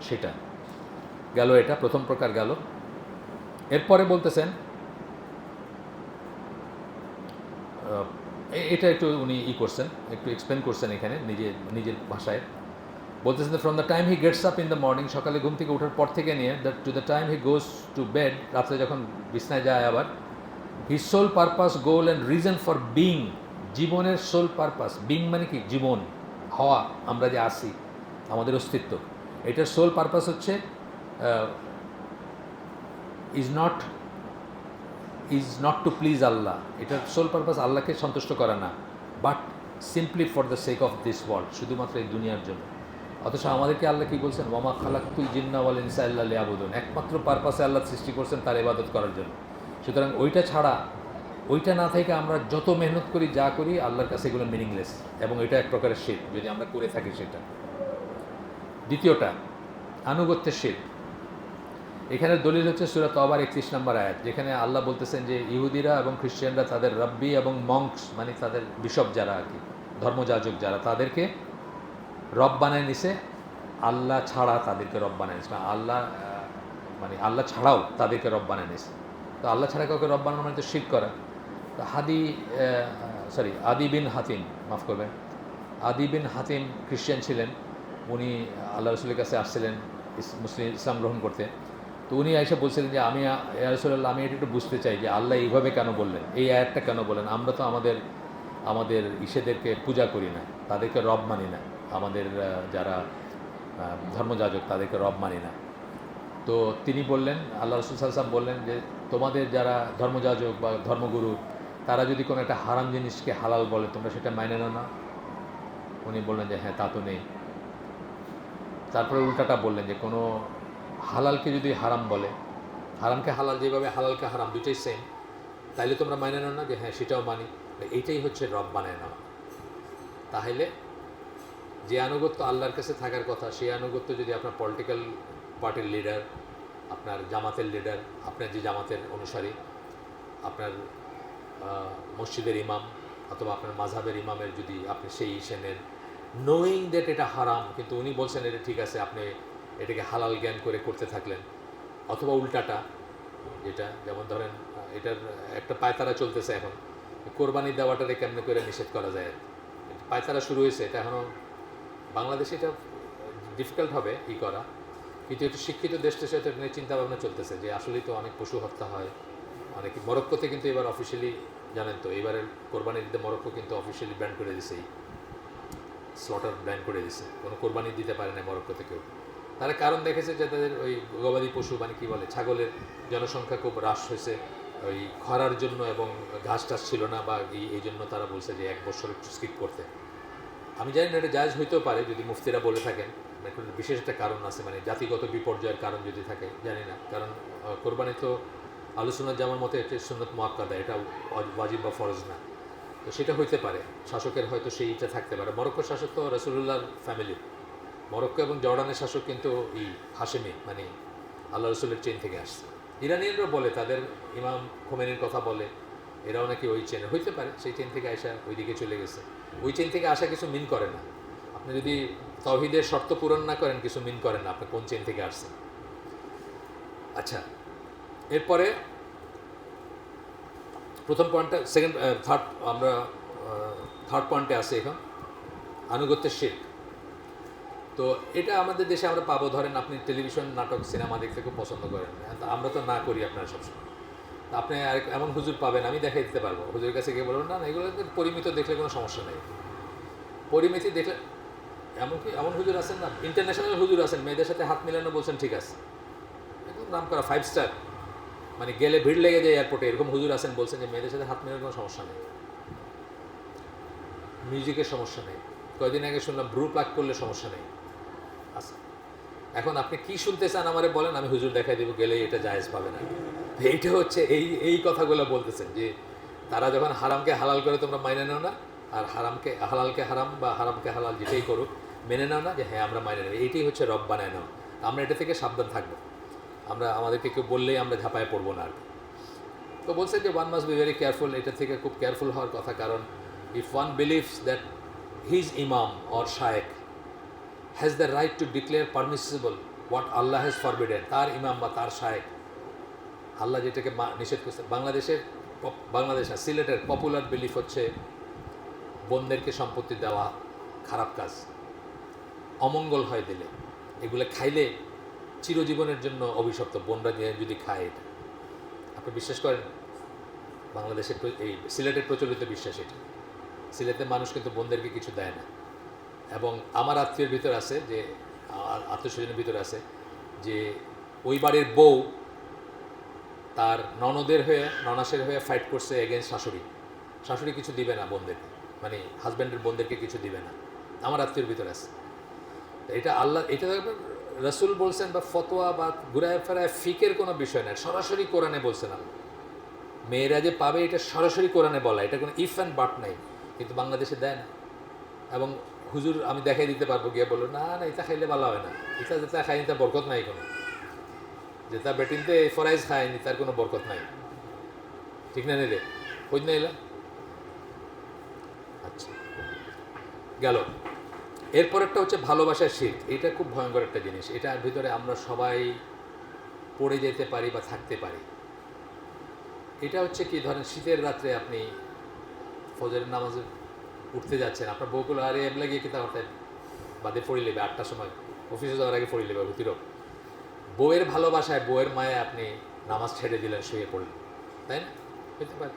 সেটা গেল, এটা প্রথম প্রকার গেল। এরপরে বলতেছেন, এটা একটু উনি করছেন, একটু এক্সপ্লেন করছেন এখানে নিজের ভাষায়। বলতেছেন from the time he gets up in the morning, সকালে ঘুম থেকে ওঠার পর থেকে নিয়ে to the time he goes to bed, রাত্রে যখন বিছনায় যায় আবার, his sole purpose, goal and reason for being, জীবনের সোল পারপাস, বিং মানে কি, জীবন, হওয়া, আমরা যে আসি, আমাদের অস্তিত্ব, এটার সোল পারপাস হচ্ছে is not is not to please Allah, এটার সোল পারপাস আল্লাহকে সন্তুষ্ট করা না, but simply for the sake of this world, শুধুমাত্র এই দুনিয়ার জন্য। অথচ আমাদেরকে আল্লাহ কী বলছেন, ওয়ামা খালাকুল জিন্না ওয়াল ইনসা ইল্লা লিয়াবুদুন, একমাত্র পারপাসে আল্লাহ সৃষ্টি করছেন তার ইবাদত করার জন্য। সুতরাং ওইটা ছাড়া, ওইটা না থেকে আমরা যত মেহনত করি, যা করি, আল্লাহর কাছে এগুলো মিনিংলেস, এবং এটা এক প্রকারের শিরক যদি আমরা করে থাকি সেটা। দ্বিতীয়টা, আনুগত্যের শিরক। এখানে দলিল হচ্ছে সূরা তওবার 31 নম্বর আয়াত, যেখানে আল্লাহ বলতেছেন যে ইহুদিরা এবং খ্রিশ্চানরা তাদের রাব্বি এবং মঙ্কস, মানে তাদের বিশপ যারা আর কি, ধর্মযাজক যারা, তাদেরকে রব বানায় নিছে, আল্লাহ ছাড়া তাদেরকে রব বানায় নিছে, আল্লাহ মানে আল্লাহ ছাড়াও তাদেরকে রব বানায় নিছে। তো আল্লাহ ছাড়া কাউকে রব বানানো মানে তো শিরক করা। তো আদি বিন হাতিম, মাফ করবেন, আদি বিন হাতিম খ্রিশ্চান ছিলেন। উনি আল্লাহ রসুলের কাছে আসছিলেন মুসলিম ইসলাম গ্রহণ করতে। তো উনি এসে বলছিলেন যে আমি ইয়া রাসূলুল্লাহ, আমি এটা একটু বুঝতে চাই যে আল্লাহ এইভাবে কেন বললেন, এই আয়াতটা কেন বললেন, আমরা তো আমাদের ইসেদেরকে পূজা করি না, তাদেরকে রব মানি না, আমাদের যারা ধর্মযাজক তাদেরকে রব মানি না। তো তিনি বললেন, আল্লাহ রসুল সাল্লাল্লাহু আলাইহি ওয়াসাল্লাম বললেন যে তোমাদের যারা ধর্মযাজক বা ধর্মগুরু, তারা যদি কোনো একটা হারাম জিনিসকে হালাল বলে, তোমরা সেটা মাইনে নাও না? উনি বললেন যে হ্যাঁ, তা তো নেই। তারপরে উল্টাটা বললেন যে কোনো হালালকে যদি হারাম বলে, হারামকে হালাল যেভাবে হালালকে হারাম দুটোই সেম, তাইলে তোমরা মাইনে নাও না? যে হ্যাঁ, সেটাও মানি। এইটাই হচ্ছে রব বানায় নেওয়া। তাহলে যে আনুগত্য আল্লাহর কাছে থাকার কথা, সেই আনুগত্য যদি আপনার পলিটিক্যাল পার্টির লিডার, আপনার জামাতের লিডার, আপনার যে জামাতের অনুসারী, আপনার মসজিদের ইমাম অথবা আপনার মাযহাবের ইমামের যদি আপনি সেই ইসে নেন, নোয়িং দ্যাট এটা হারাম, কিন্তু উনি বলছেন এটা ঠিক আছে, আপনি এটাকে হালাল জ্ঞান করে করতে থাকলেন। অথবা উল্টাটা, যেটা যেমন ধরেন এটার একটা পায়তারা চলতেছে এখন, কোরবানি দেওয়াটারে কেমনে করে নিষেধ করা যায়। পায়তারা শুরু হয়েছে, এটা এখনও বাংলাদেশে এটা ডিফিকাল্ট হবে করা, কিন্তু একটু শিক্ষিত দেশটির সাথে নিয়ে চিন্তাভাবনা চলতেছে যে আসলেই তো অনেক পশু হত্যা হয়। অনেকে মরক্কোতে কিন্তু এবার অফিসিয়ালি, জানেন তো, এবারের কোরবানি দিতে মরক্কো কিন্তু অফিসিয়ালি ব্যান করে দিছে, স্লটার ব্যান করে দিছে, কোনো কোরবানি দিতে পারে না মরক্কোতে কেউ। তারা কারণ দেখেছে যে তাদের ওই গবাদি পশু, মানে কী বলে, ছাগলের জনসংখ্যা খুব হ্রাস হয়েছে ওই খরার জন্য, এবং ঘাস টাস ছিল না, বা এই জন্য তারা বলছে যে 1 বছর একটু স্কিপ করতে। আমি জানি না এটা জায়েজ হইতেও পারে যদি মুফতিরা বলে থাকেন, বিশেষ একটা কারণ আছে, মানে জাতিগত বিপর্যয়ের কারণ যদি থাকে, জানি না। কারণ কোরবানি তো আলোচনার জামার মতে এটা সুন্নত মুআক্কাদা, এটা ওয়াজিব বা ফরজ না। তো সেটা হইতে পারে, শাসকের হয়তো সেই ইচ্ছা থাকতে পারে। মরক্কোর শাসক তো রাসূলুল্লাহর ফ্যামিলি, মরক্কো এবং জর্ডানের শাসক কিন্তু হাশেমি, মানে আল্লাহ রসুলের চেন থেকে আসছে। ইরানিয়ানরা বলে, তাদের ইমাম খোমেনির কথা বলে, এরাও নাকি ওই চেনে, হইতে পারে সেই চেন থেকে আসা ওইদিকে চলে গেছে। ওই চেন থেকে আসা কিছু মিন করে না। আপনি যদি তাওহীদের শর্ত পূরণ না করেন, কিছু মিন করেন না আপনি কোন চেন থেকে আসছেন। আচ্ছা, এরপরে প্রথম পয়েন্টটা, আমরা থার্ড পয়েন্টে আসি এখন, আনুগত্যের শিরক। তো এটা আমাদের দেশে আমরা পাবো, ধরেন আপনি টেলিভিশন, নাটক, সিনেমা দেখতে খুব পছন্দ করেন, আমরা তো না করি আপনারা সবসময়। তো আপনি এমন হুজুর পাবেন, আমি দেখাই দিতে পারবো, হুজুরের কাছে গিয়ে বলবেন না না এগুলো পরিমিত দেখলে কোনো সমস্যা নেই, পরিমিতি দেখলে। এমনকি এমন হুজুর আছেন না, ইন্টারন্যাশনাল হুজুর আছেন, মেয়েদের সাথে হাত মিলানো বলছেন ঠিক আছে, একদম নাম করা 5 স্টার, মানে গেলে ভিড় লেগে যায় এয়ারপোর্টে, এরকম হুজুর আছেন, বলছেন যে মেয়েদের সাথে হাত মিলানোর কোনো সমস্যা নেই, মিউজিকের সমস্যা নেই। কয়েকদিন আগে শুনলাম ব্রু প্লাগ করলে সমস্যা নেই। আচ্ছা, এখন আপনি কি শুনতে চান আমারে বলেন, আমি হুজুর দেখাই দেবো, গেলেই এটা জায়েজ পাবে না। এইটা হচ্ছে এই কথাগুলো বলতেছেন যে তারা যখন হারামকে হালাল করে তোমরা মাইনে নাও না, আর হালালকে হারাম বা হারামকে হালাল যেটাই করুক মেনে নাও না, যে হ্যাঁ আমরা মাইনে নেব, এইটাই হচ্ছে রব বানায় নাও। আমরা এটা থেকে সাবধান থাকবো, আমাদেরকে কেউ বললেই আমরা ঝাঁপায় পড়বো না আর কি। তো বলছে যে one must be very careful, এটা থেকে খুব কেয়ারফুল হওয়ার কথা, কারণ if one believes that his ইমাম অর শায়েখ has the right two declare permissible what Allah has forbidden, তার ইমাম বা তার শায়েখ আল্লাহ যেটাকে নিষেধ করছে। বাংলাদেশ না, সিলেটের পপুলার বিলিফ হচ্ছে বোনদেরকে সম্পত্তি দেওয়া খারাপ কাজ, অমঙ্গল হয় দিলে, এগুলো খাইলে চিরজীবনের জন্য অভিশপ্ত, বোনরা যদি খায়। এটা আপনি বিশ্বাস করেন? বাংলাদেশের এই সিলেটের প্রচলিত বিশ্বাস এটা। সিলেটের মানুষ কিন্তু বোনদেরকে কিছু দেয় না। এবং আমার আত্মীয়ের ভিতর আছে, যে আত্মীয় স্বজনের ভিতর আছে যে ওই বাড়ির বউ তার ননদের হয়ে ননাসের হয়ে ফাইট করছে এগেনস্ট শাশুড়ি। শাশুড়ি কিছু দিবে না বোনদেরকে, মানে হাজব্যান্ডের বোনদেরকে কিছু দিবে না, আমার আত্মীয়ের ভিতরে আছে। এটা আল্লাহ, এটা রসুল বলছেন বা ফতোয়া বা ঘুরায় ফেরায় ফিকের কোনো বিষয় না, সরাসরি কোরআনে বলছেন আল্লাহ। মেয়েরা যে পাবে এটা সরাসরি কোরআনে বলা, এটা কোনো ইফ অ্যান্ড বাট নেই, কিন্তু বাংলাদেশে দেয় না। এবং হুজুর আমি দেখাই দিতে পারবো, গিয়ে বললো না না এটা খাইলে ভালো হয় না, এটা যেটা খাইনি তার বরকত নাই, কোনো যেটা বেটিনতে ফরাইজ খায়নি তার কোনো বরকত নাই, ঠিক না রে? খোঁজ না এলা। আচ্ছা গেল। এরপরেরটা হচ্ছে ভালোবাসার শির্ক। এটা খুব ভয়ঙ্কর একটা জিনিস, এটার ভিতরে আমরা সবাই পড়ে যেতে পারি বা থাকতে পারি। এটা হচ্ছে কি, ধরেন শীতের রাত্রে আপনি ফজরের নামাজে উঠতে যাচ্ছেন, আপনার বউগুলো আরে এমলা গিয়ে কিতা হঠাৎ বাদে পড়ি নেবে, 8টার সময় অফিসে যাওয়ার আগে পড়ি নেবে হুতিরও। বউয়ের ভালোবাসায়, বউয়ের মায়ে আপনি নামাজ ছেড়ে দিলেন, শুয়ে পড়লেন, তাই না? হতে পারে।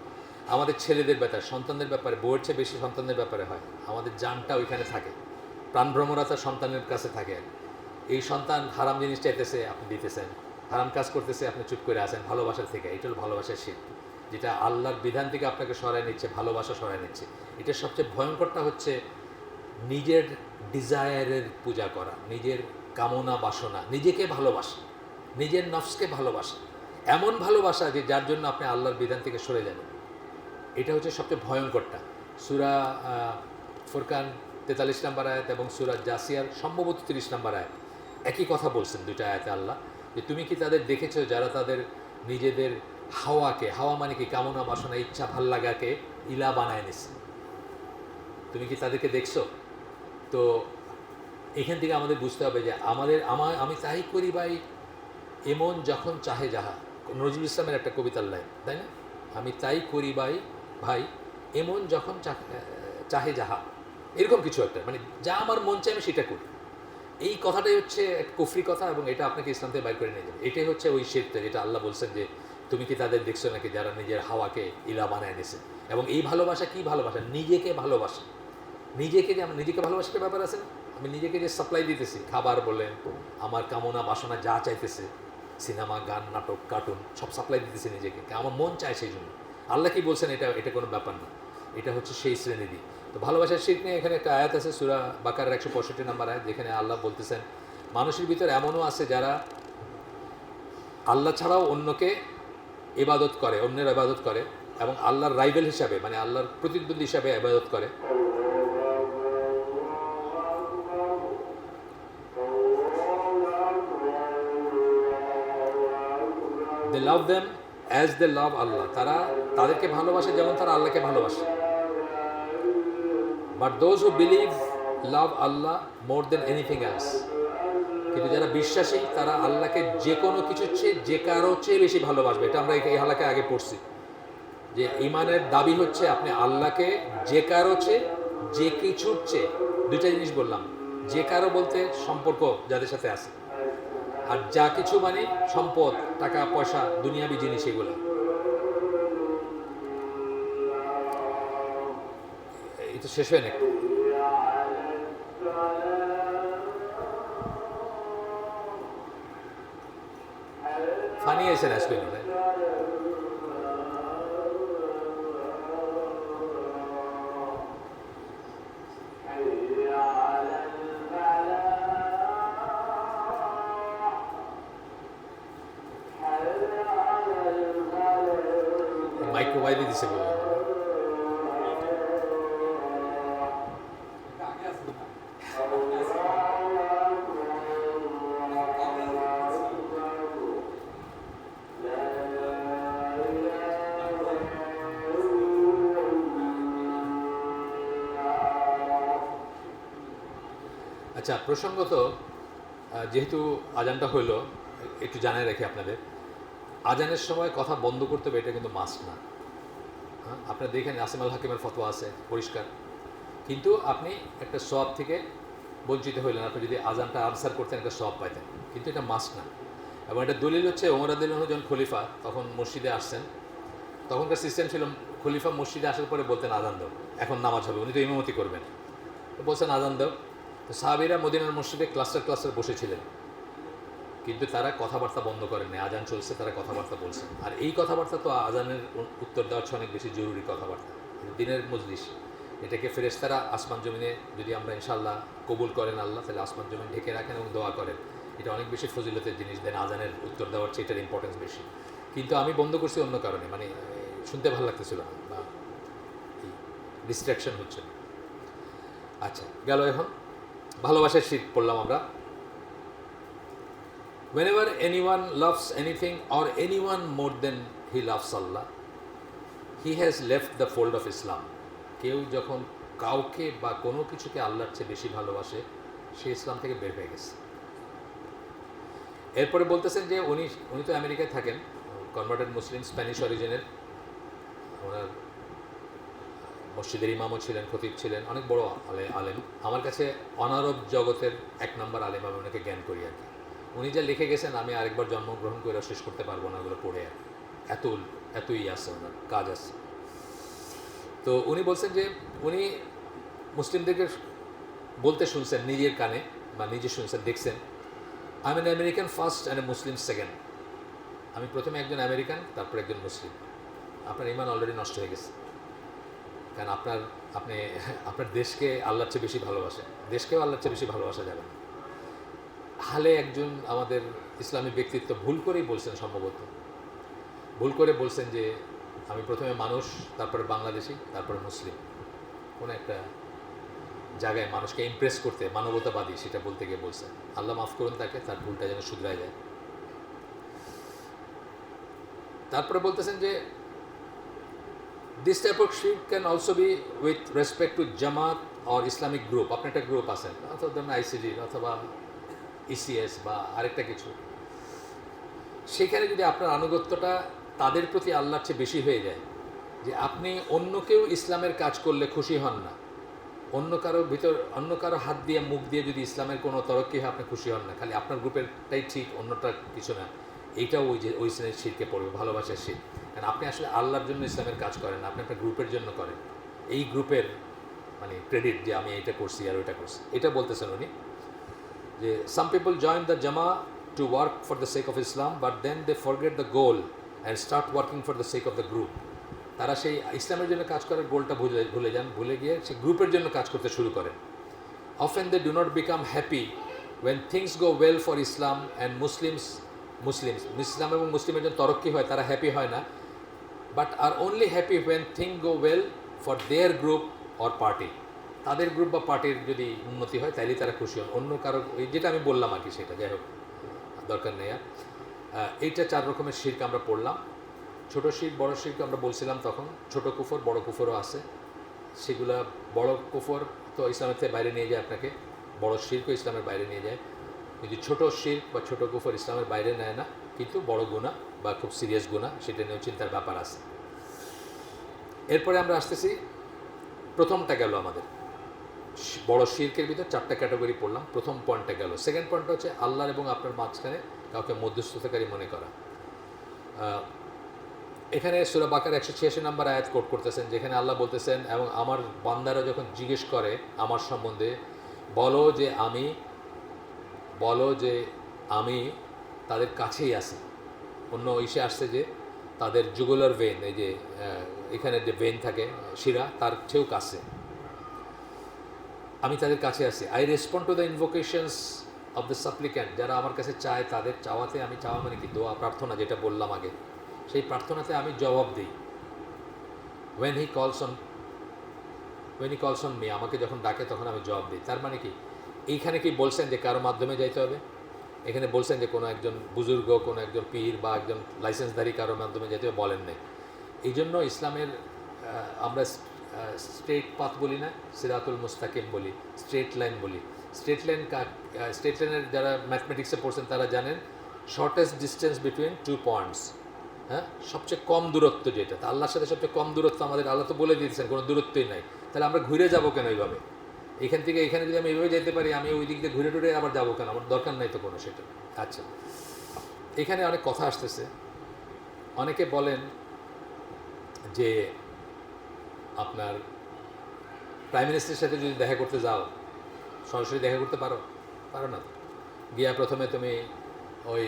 আমাদের ছেলেদের ব্যাপারে, সন্তানদের ব্যাপারে, বউয়ের চেয়ে বেশি সন্তানদের ব্যাপারে হয়। আমাদের জানটা ওইখানে থাকে, প্রাণভ্রমরতা সন্তানের কাছে থাকে। এই সন্তান হারাম জিনিস চাইতেছে, আপনি দিতেছেন, হারাম কাজ করতেছে, আপনি চুপ করে আসেন ভালোবাসার থেকে। এটা হলো ভালোবাসার শিল্প, যেটা আল্লাহর বিধান থেকে আপনাকে সরায় নিচ্ছে, ভালোবাসা সরায় নিচ্ছে। এটার সবচেয়ে ভয়ঙ্করটা হচ্ছে নিজের ডিজায়ারের পূজা করা, নিজের কামনা বাসনা, নিজেকে ভালোবাসা, নিজের নফসকে ভালোবাসা, এমন ভালোবাসা যে যার জন্য আপনি আল্লাহর বিধান থেকে সরে যাবেন। এটা হচ্ছে সবচেয়ে ভয়ঙ্করটা। সূরা ফুরকান 43 নম্বর আয়াত এবং সূরা জাসিয়ার সম্ভবত 30 নম্বর আয়াত একই কথা বলছেন দুইটা আয়াতে আল্লাহ, যে তুমি কি তাদের দেখেছো যারা তাদের নিজেদের হাওয়াকে, হাওয়া মানে কি কামনা বাসনা ইচ্ছা ভাল্লাগাকে ইলা বানায় নিছে, তুমি কি তাদেরকে দেখছো? তো এখান থেকে আমাদের বুঝতে হবে যে আমি তাই করি ভাই এমন যখন চাহে যাহা, নজরুল ইসলামের একটা কবিতার লাইন, তাই না? আমি তাই করি ভাই এমন যখন চাহে যাহা, এরকম কিছু একটা, মানে যা আমার মন চায় আমি সেটা করি। এই কথাটাই হচ্ছে এক কুফরি কথা, এবং এটা আপনাকে ইসলাম থেকে বাইর করে নিয়ে যাবে। এটাই হচ্ছে ওই শিরকটা, যেটা আল্লাহ বলছেন যে তুমি কি তাদের দেখছো নাকি যারা নিজের হাওয়াকে ইলা বানায় নিছে। এবং এই ভালোবাসা কি ভালোবাসা? নিজেকে ভালোবাসা। নিজেকে যে, আমার নিজেকে ভালোবাসার ব্যাপার আছে না, আমি নিজেকে যে সাপ্লাই দিতেছি, খাবার বলেন, আমার কামনা বাসনা যা চাইতেছে, সিনেমা, গান, নাটক, কার্টুন সব সাপ্লাই দিতেছে নিজেকে, আমার মন চায় সেই জন্য। আল্লাহ কি বলছেন? এটা কোনো ব্যাপার না, এটা হচ্ছে সেই শ্রেণীরই। তো ভালোবাসার শিরক নিয়ে এখানে একটা আয়াত আছে সূরা বাকারার 165 নম্বর আয়াত, যেখানে আল্লাহ বলতেছেন মানুষের ভিতর এমনও আছে যারা আল্লাহ ছাড়াও অন্যকে ইবাদত করে, অন্যের ইবাদত করে, এবং আল্লাহর রাইভেল হিসাবে, মানে আল্লাহর প্রতিদ্বন্দ্বী হিসাবে ইবাদত করে। They love them as they love Allah. তারা তাদেরকে ভালোবাসে যেমন তারা আল্লাহকে ভালোবাসে। But those who believe love Allah more than anything else. কিন্তু যারা বিশ্বাসী তারা আল্লাহকে যে কোনো কিছুর চেয়ে, যে কারো চেয়ে বেশি ভালোবাসবে। এটা আমরা এই হালাকে আগে পড়ছি যে ঈমানের দাবি হচ্ছে আপনি আল্লাহকে যে কারো চেয়ে, যে কিছুর চেয়ে। দুইটা জিনিস বললাম, যে কারো বলতে সম্পর্ক যাদের সাথে আছে, আর যা কিছু মানে সম্পদ, টাকা পয়সা, দুনিয়াবি জিনিস, এগুলো। এই তো শেষ হয় না, ফানি এসে না আসবে না। মাইক্রোওয়েভে দিছে বলে আচ্ছা, প্রসঙ্গত যেহেতু আজানটা হইলো, একটু জানাই রাখি আপনাদের, আজানের সময় কথা বন্ধ করতে হবে এটা কিন্তু মাস্ট না। হ্যাঁ, আপনারা দেখেন আসিম আল হাকিমের ফতোয়া আছে পরিষ্কার, কিন্তু আপনি একটা সওয়াব থেকে বঞ্চিত হইলেন। আপনি যদি আজানটা আনসার করতেন একটা সওয়াব পাইতেন, কিন্তু এটা মাস্ট না। এবং এটা দলিল হচ্ছে ওমর রাদিয়াল্লাহু আনহু যখন খলিফা, তখন মসজিদে আসছেন, তখনকার সিস্টেম ছিল খলিফা মসজিদে আসার পরে বলতেন আজান দাও, এখন নামাজ হবে, উনি তো ইমামতি করবেন, তো বলছেন আজান দাও। তো সাহাবীরা মদিনার মসজিদে ক্লাস্টার বসেছিলেন, কিন্তু তারা কথাবার্তা বন্ধ করেন না, আজান চলছে, তারা কথাবার্তা বলছেন। আর এই কথাবার্তা তো আজানের উত্তর দেওয়া হচ্ছে অনেক বেশি জরুরি কথাবার্তা, দিনের মজলিস। এটাকে ফেরেশতারা আসমান জমিনে, যদি আমরা ইনশাআল্লাহ কবুল করেন আল্লাহ, তাহলে আসমান জমিন ঢেকে রাখেন এবং দোয়া করেন। এটা অনেক বেশি ফজিলতের জিনিস দেন, আজানের উত্তর দেওয়ার চেয়ে এটার ইম্পর্টেন্স বেশি। কিন্তু আমি বন্ধ করছি অন্য কারণে, মানে শুনতে ভালো লাগতেছিল না বা ডিস্ট্র্যাকশন হচ্ছে না। আচ্ছা, গেল। এখন ভালোবাসার শিখ পড়লাম আমরা। Whenever anyone loves anything or anyone more than he loves Allah, he has left the fold of Islam. কেউ যখন কাউকে বা কোনো কিছুকে আল্লাহর চেয়ে বেশি ভালোবাসে, সে ইসলাম থেকে বের হয়ে গেছে। এরপরে বলতেছেন যে উনি তো আমেরিকায় থাকেন, কনভার্টেড মুসলিম, স্প্যানিশ অরিজিনের। ওনার মসজিদের ইমামও ছিলেন, খতিব ছিলেন, অনেক বড় আলেম। আমার কাছে অনারব জগতের এক নম্বর আলেম, আমি ওনাকে জ্ঞান করি আর কি। উনি যা লিখে গেছেন আমি আরেকবার জন্মগ্রহণ করে শেষ করতে পারবো না ওগুলো পড়ে, আর এতই আছে ওনার কাজ আছে। তো উনি বলছেন যে উনি মুসলিমদেরকে বলতে শুনছেন নিজের কানে, বা নিজে শুনছেন, দেখছেন, I am an American first and a Muslim second. আমি প্রথমে একজন আমেরিকান, তারপর একজন মুসলিম। আপনার ইমান অলরেডি নষ্ট হয়ে গেছে, কারণ আপনি আপনার দেশকে আল্লাহর চেয়ে বেশি ভালোবাসেন, দেশকেও আল্লাহর চেয়ে বেশি ভালোবাসা যাবে না। হালে একজন আমাদের ইসলামী ব্যক্তিত্ব ভুল করেই বলছেন, সম্ভবত ভুল করে বলছেন যে আমি প্রথমে মানুষ, তারপরে বাংলাদেশি, তারপরে মুসলিম। কোনো একটা জায়গায় মানুষকে ইমপ্রেস করতে মানবতাবাদী, সেটা বলতে গিয়ে বলছেন। আল্লাহ মাফ করুন তাকে, তার ভুলটা যেন শুধরায় যায়। তারপরে বলতেছেন যে দিস টাইপ অফ শিরক can also be with respect two Jamaat or Islamic group. আপনি একটা গ্রুপ আছেন, অথবা ধরুন আইসিডি অথবা ইসিএস বা আরেকটা কিছু, সেখানে যদি আপনার আনুগত্যটা তাদের প্রতি আল্লাহর চেয়ে বেশি হয়ে যায়, যে আপনি অন্য কেউ ইসলামের কাজ করলে খুশি হন না, অন্য কারো হাত দিয়ে মুখ দিয়ে যদি ইসলামের কোনো তরক্কি হয় আপনি খুশি হন না, খালি আপনার গ্রুপেরটাই ঠিক, অন্যটা কিছু না, এইটাও ওই শ্রেণীর শিরকে পড়বে, ভালোবাসার শির। কারণ আপনি আসলে আল্লাহর জন্য ইসলামের কাজ করেন, আপনি আপনার গ্রুপের জন্য করেন, এই গ্রুপের মানে ক্রেডিট যে আমি এইটা করছি আর ওইটা করছি, এটা বলতেছেন উনি। যে সাম পিপল জয়েন দ্য জামা to work for the sake of Islam, but then they forget the goal and start working for the sake of the group. তারা সেই ইসলামের জন্য কাজ করার গোলটা ভুলে যান, ভুলে গিয়ে সেই গ্রুপের জন্য কাজ করতে শুরু করেন। Often they do not become happy when things go well for Islam and Muslims. Islam এবং মুসলিমের জন্য তরক্কি হয়, তারা হ্যাপি হয় না, but are only happy when thing go well for their group or party. তাদের গ্রুপ বা পার্টির যদি উন্নতি হয় তাইলেই তারা খুশি হন, অন্য কারো, যেটা আমি বললাম আর কি, সেটা যাই হোক দরকার নেই। এইটা 4 রকমের শিরক আমরা পড়লাম। ছোট শিরক, বড় শিরক আমরা বলছিলাম তখন, ছোট কুফর, বড় কুফরও আছে। সেগুলা বড় কুফর তো ইসলামের থেকে বাইরে নিয়ে যায় আপনাকে, বড় শিরকও ইসলামের বাইরে নিয়ে যায়। কিন্তু ছোট শিরক বা ছোট কুফর ইসলামের বাইরে নেয় না, কিন্তু বড় গুনাহ বা খুব সিরিয়াস গুনাহ, সেটা নিয়েও চিন্তার ব্যাপার আছে। এরপরে আমরা আসতেছি, প্রথমটা গেল আমাদের বড় শিরকের ভিতর 4টা ক্যাটাগরি পড়লাম, প্রথম পয়েন্টটা গেল। সেকেন্ড পয়েন্টটা হচ্ছে আল্লাহর এবং আপনার মাঝখানে কাউকে মধ্যস্থতাকারী মনে করা। এখানে সূরা বাকারা 186 নম্বর আয়াত কোট করতেছেন, যেখানে আল্লাহ বলতেছেন, এবং আমার বান্দারা যখন জিজ্ঞেস করে আমার সম্বন্ধে, বলো যে আমি তাদের কাছেই আছি। অন্য ইসে আসছে যে তাদের জুগুলার ভেন, এই যে এখানে যে ভেন থাকে শিরা, তার চেয়েও কাছে আমি তাদের কাছে আছি। I respond to the invocations of the supplicant. যারা আমার কাছে চায় তাদের চাওয়াতে, আমি চাওয়া মানে কি, দোয়া, প্রার্থনা, যেটা বললাম আগে, সেই প্রার্থনাতে আমি জবাব দিই। ওয়েন হি কলস অন মি, আমাকে যখন ডাকে তখন আমি জবাব দিই। তার মানে কি, এইখানে কি বলছেন যে কারো মাধ্যমে যাইতে হবে? এখানে বলছেন যে কোনো একজন বুজুর্গ, কোনো একজন পীর বা একজন লাইসেন্সধারী কারোর মাধ্যমে যেতে হবে? বলেন নাই। এই জন্য ইসলামের আমরা স্ট্রেট পাথ বলি না, সিরাতুল মুস্তাকিম বলি, স্ট্রেট লাইন বলি। স্ট্রেট লাইনের যারা ম্যাথমেটিক্সে পড়ছেন তারা জানেন, শর্টেস্ট ডিস্টেন্স বিটুইন 2 পয়েন্টস। হ্যাঁ, সবচেয়ে কম দূরত্ব যেটা, তা আল্লাহর সাথে সবচেয়ে কম দূরত্ব আমাদের, আল্লাহ তো বলে দিয়েছেন কোনো দূরত্বই নাই। তাহলে আমরা ঘুরে যাবো কেন এইভাবে? এখান থেকে এখানে যদি আমি এইভাবে যেতে পারি, আমি ওই দিক দিয়ে ঘুরে টুরে আবার যাবো কেন? আমার দরকার নাই তো কোনো সেটা। আচ্ছা, এখানে অনেক কথা আসতেছে। অনেকে বলেন যে আপনার প্রাইম মিনিস্টারের সাথে যদি দেখা করতে যাও, সরাসরি দেখা করতে পারো না। গিয়া প্রথমে তুমি ওই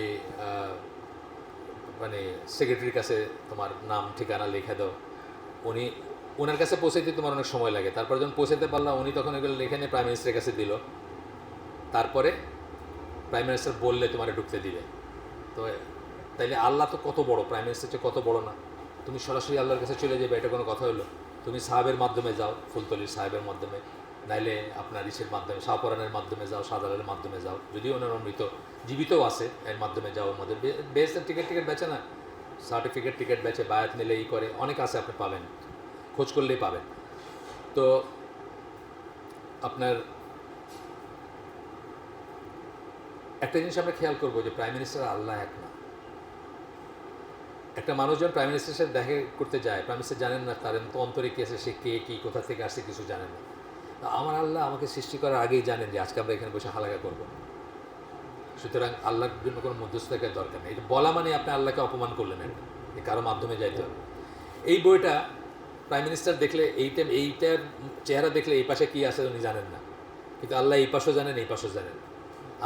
মানে সেক্রেটারির কাছে তোমার নাম ঠিকানা লিখে দাও, উনি ওনার কাছে পৌঁছাইতে তোমার অনেক সময় লাগে, তারপর যখন পৌঁছাতে পারলাম উনি তখন এগুলো লিখে নিয়ে প্রাইম মিনিস্টারের কাছে দিল, তারপরে প্রাইম মিনিস্টার বললে তোমার ঢুকতে দিবে। তো তাইলে আল্লাহ তো কত বড়, প্রাইম মিনিস্টার চেয়ে কত বড় না? তুমি সরাসরি আল্লাহর কাছে চলে যাবে, এটা কোনো কথা হলো? তুমি সাহেবের মাধ্যমে যাও, ফুলতলির সাহেবের মাধ্যমে, নাইলে আপনার ইসের মাধ্যমে, শাহপরানের মাধ্যমে যাও, শাহজালালের মাধ্যমে যাও, যদিও ওনার মৃত, জীবিতও আছে, এর মাধ্যমে যাও। আমাদের বেসের টিকিট বেচে না, সার্টিফিকেট টিকিট বেচে, বায়াত নিলে ই করে, অনেক আছে, আপনি পাবেন, খোঁজ করলেই পাবেন। তো আপনার একটা জিনিস আমরা খেয়াল করবো যে প্রাইম মিনিস্টার আল্লাহ এক না। একটা মানুষ যখন প্রাইম মিনিস্টারের সাথে দেখা করতে যায়, প্রাইম মিনিস্টার জানেন না তার অন্তরে কী আছে, সে কে কী কোথা থেকে আসছে কিছু জানেন না। আমার আল্লাহ আমাকে সৃষ্টি করার আগেই জানেন যে আজকে আমরা এখানে বসে হালাকা করবো, সুতরাং আল্লাহর জন্য কোনো মধ্যস্থতার দরকার নেই। এটা বলা মানে আপনি আল্লাহকে অপমান করলেন, একটা কারো মাধ্যমে যাইতে হবে। এই বইটা প্রাইম মিনিস্টার দেখলে এইটার চেহারা দেখলে এই পাশে কী আছে উনি জানেন না, কিন্তু আল্লাহ এই পাশেও জানেন, এই পাশেও জানেন।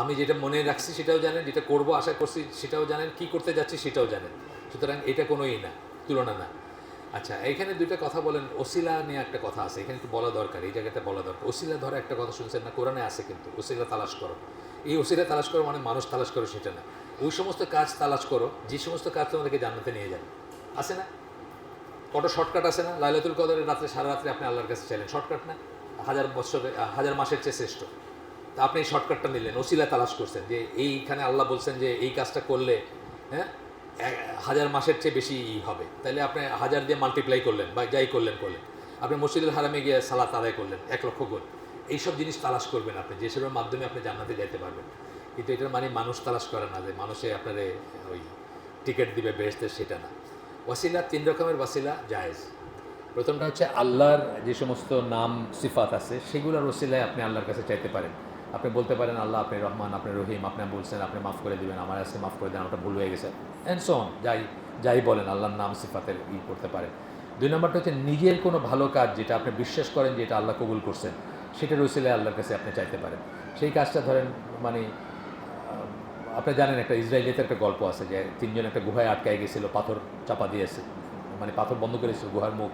আমি যেটা মনে রাখছি সেটাও জানেন, যেটা করবো আশা করছি সেটাও জানেন, কী করতে যাচ্ছি সেটাও জানেন। সুতরাং এটা কোনোই না, তুলনা না। আচ্ছা, এখানে দুইটা কথা বলেন, ওসিলা নিয়ে একটা কথা আছে, এখানে একটু বলা দরকার, এই জায়গাটা বলা দরকার। ওসিলা ধরে একটা কথা শুনছেন না, কোরআনে আছে কিন্তু, ওসিলা তালাশ করো। এই ওসিলা তালাশ করো মানে মানুষ তালাশ করো সেটা না, ওই সমস্ত কাজ তালাশ করো যে সমস্ত কাজ তোমাদেরকে জান্নাতে নিয়ে যাবে। আছে না কত শর্টকাট আছে না? লাইলাতুল কদরের রাত্রে সারা রাত্রে আপনি আল্লাহর কাছে চাইলেন, শর্টকাট না? 1000 বছরে 1000 মাসের চেয়ে শ্রেষ্ঠ। তা আপনি এই শর্টকাটটা নিলেন, ওসিলা তালাশ করছেন যে এইখানে আল্লাহ বলছেন যে এই কাজটা করলে, হ্যাঁ, 1000 মাসের চেয়ে বেশি হবে, তাহলে আপনি 1000 দিয়ে মাল্টিপ্লাই করলেন বা যাই করলেন। আপনি মসজিদুল হারামে গিয়ে সালাত আদায় করলেন 1,00,000 গুণ। এইসব জিনিস তালাশ করবেন আপনি, যেসবের মাধ্যমে আপনি জান্নাতে যেতে পারবেন। কিন্তু এটার মানে মানুষ তালাশ করে না যে মানুষে আপনার ওই টিকিট দিবে বেহেশতের, সেটা না। ওয়াসিলা 3 রকমের ওয়াসিলা জায়েজ। প্রথমটা হচ্ছে আল্লাহর যে সমস্ত নাম সিফাত আছে সেগুলোর ওসিলায় আপনি আল্লাহর কাছে চাইতে পারেন। আপনি বলতে পারেন আল্লাহ আপনি রহমান, আপনি রহিম, আপনি বলছেন আপনি মাফ করে দিবেন, আমার আজকে মাফ করে দেন, ওটা ভুল হয়ে গেছে, অ্যান্ড সো অন, যাই বলেন আল্লাহর নাম সিফাতের করতে পারেন। 2 নম্বরটা হচ্ছে নিজের কোনো ভালো কাজ যেটা আপনি বিশ্বাস করেন যে এটা আল্লাহ কবুল করছেন, সেটার ওসিলায় আল্লাহর কাছে আপনি চাইতে পারেন। সেই কাজটা ধরেন মানে আপনি জানেন একটা ইসরায়েলিতে একটা গল্প আছে যে 3 জন একটা গুহায় আটকায় গেছিলো, পাথর চাপা দিয়েছে, মানে পাথর বন্ধ করেছিল গুহার মুখ,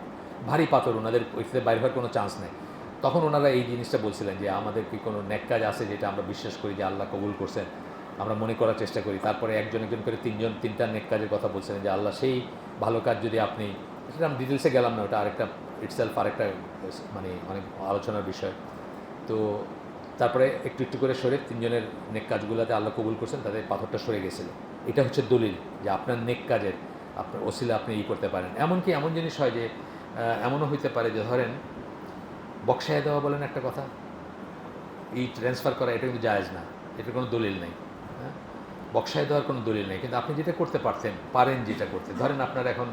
ভারী পাথর, ওনাদের ওইটাতে বাইরে হওয়ার কোনো চান্স নেই। তখন ওনারা এই জিনিসটা বলছিলেন যে আমাদের কি কোনো নেক কাজ আছে যেটা আমরা বিশ্বাস করি যে আল্লাহ কবুল করছেন, আমরা মনে করার চেষ্টা করি। তারপরে একজন করে 3টা নেক কাজের কথা বলছিলেন যে আল্লাহ সেই ভালো কাজ যদি আপনি, সেটা আমি ডিটেলসে গেলাম না, ওটা আরেকটা ইটসেলফ আরেকটা মানে অনেক আলোচনার বিষয়। তো তারপরে একটু করে সরে 3 জনের নেক কাজগুলোতে আল্লাহ কবুল করছেন, তাদের পাথরটা সরে গেছিলো। এটা হচ্ছে দলিল যে আপনার নেক কাজের আপনার ওসিলা আপনি করতে পারেন। এমনকি এমন জিনিস হয় যে এমনও হইতে পারে যে ধরেন বক্সায় দেওয়া বলেন একটা কথা, এই ট্রান্সফার করা, এটা কিন্তু জায়েজ না, এটার কোনো দলিল নেই। হ্যাঁ, বক্সায় দেওয়ার কোনো দলিল নেই, কিন্তু আপনি যেটা করতে পারেন যেটা করতে, ধরেন আপনার এখন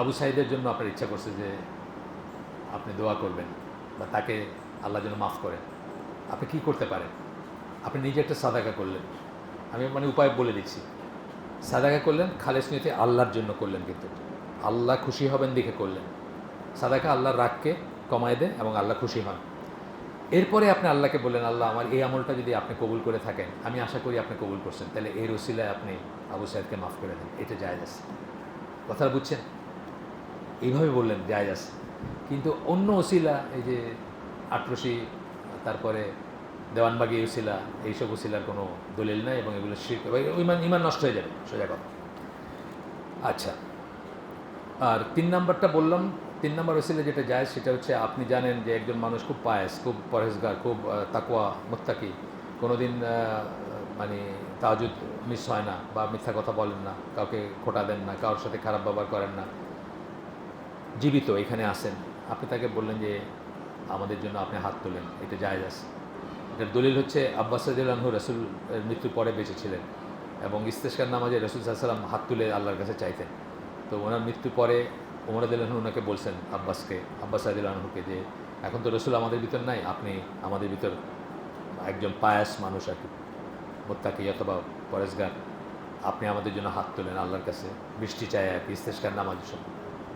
আবু সাইদের জন্য আপনার ইচ্ছা করছে যে আপনি দোয়া করবেন বা তাকে আল্লাহ যেন মাফ করেন, আপনি কি করতে পারেন? আপনি নিজে একটা সাদাকা করলেন, আমি মানে উপায় বলে দিচ্ছি। সাদাকা করলেন খালেস নিয়তে আল্লাহর জন্য করলেন, কিন্তু আল্লাহ খুশি হবেন দেখে করলেন। সাদাকা আল্লাহর রাগকে কমায় দেয় এবং আল্লাহ খুশি হন। এরপরে আপনি আল্লাহকে বললেন আল্লাহ আমার এই আমলটা যদি আপনি কবুল করে থাকেন, আমি আশা করি আপনি কবুল করছেন, তাহলে এর ওসিলায় আপনি আবু সাইদকে মাফ করে দেন, এটা জায়েজ আছে। কথাটা বুঝছেন? এইভাবে বললেন জায়েজ আছে। কিন্তু অন্য ওসিলা, এই যে আটরশি, তারপরে দেওয়ানবাগি ওসিলা, এইসব ওসিলার কোনো দলিল নাই এবং এগুলো শিরক, ইমান নষ্ট হয়ে যাবে, সোজা কথা। আচ্ছা, আর 3 নাম্বারটা বললাম, 3 নাম্বার ওসিলা যেটা যায় সেটা হচ্ছে আপনি জানেন যে একজন মানুষ খুব পায়েস, খুব পরহেজগার, খুব তাকওয়া মুত্তাকি, কোনো দিন মানে তাহাজ্জুদ মিস হয় না বা মিথ্যা কথা বলেন না, কাউকে খোটা দেন না, কারোর সাথে খারাপ ব্যবহার করেন না, জীবিত এখানে আসেন, আপনি তাকে বললেন যে আমাদের জন্য আপনি হাত তোলেন, এটা জায়েজ আছে। এটার দলিল হচ্ছে আব্বাস রাদিয়াল্লাহু আনহু রাসূলের মৃত্যুর পরে বেঁচে ছিলেন এবং ইস্তেসকার নামাজে রাসূল সাল্লাল্লাহু আলাইহি ওয়াসাল্লাম হাত তুলে আল্লাহর কাছে চাইতেন। তো ওনার মৃত্যুর পরে ওমর রাদিয়াল্লাহু আনহু ওনাকে বলছেন, আব্বাস রাদিয়াল্লাহু আনহুকে, যে এখন তো রাসূল আমাদের ভিতর নাই, আপনি আমাদের ভিতর একজন পায়াস মানুষ আর কি, মুত্তাকি অথবা পরেজগার, আপনি আমাদের জন্য হাত তোলেন আল্লাহর কাছে, বৃষ্টি চায় আর কি, ইস্তেসকার নামাজের সময়,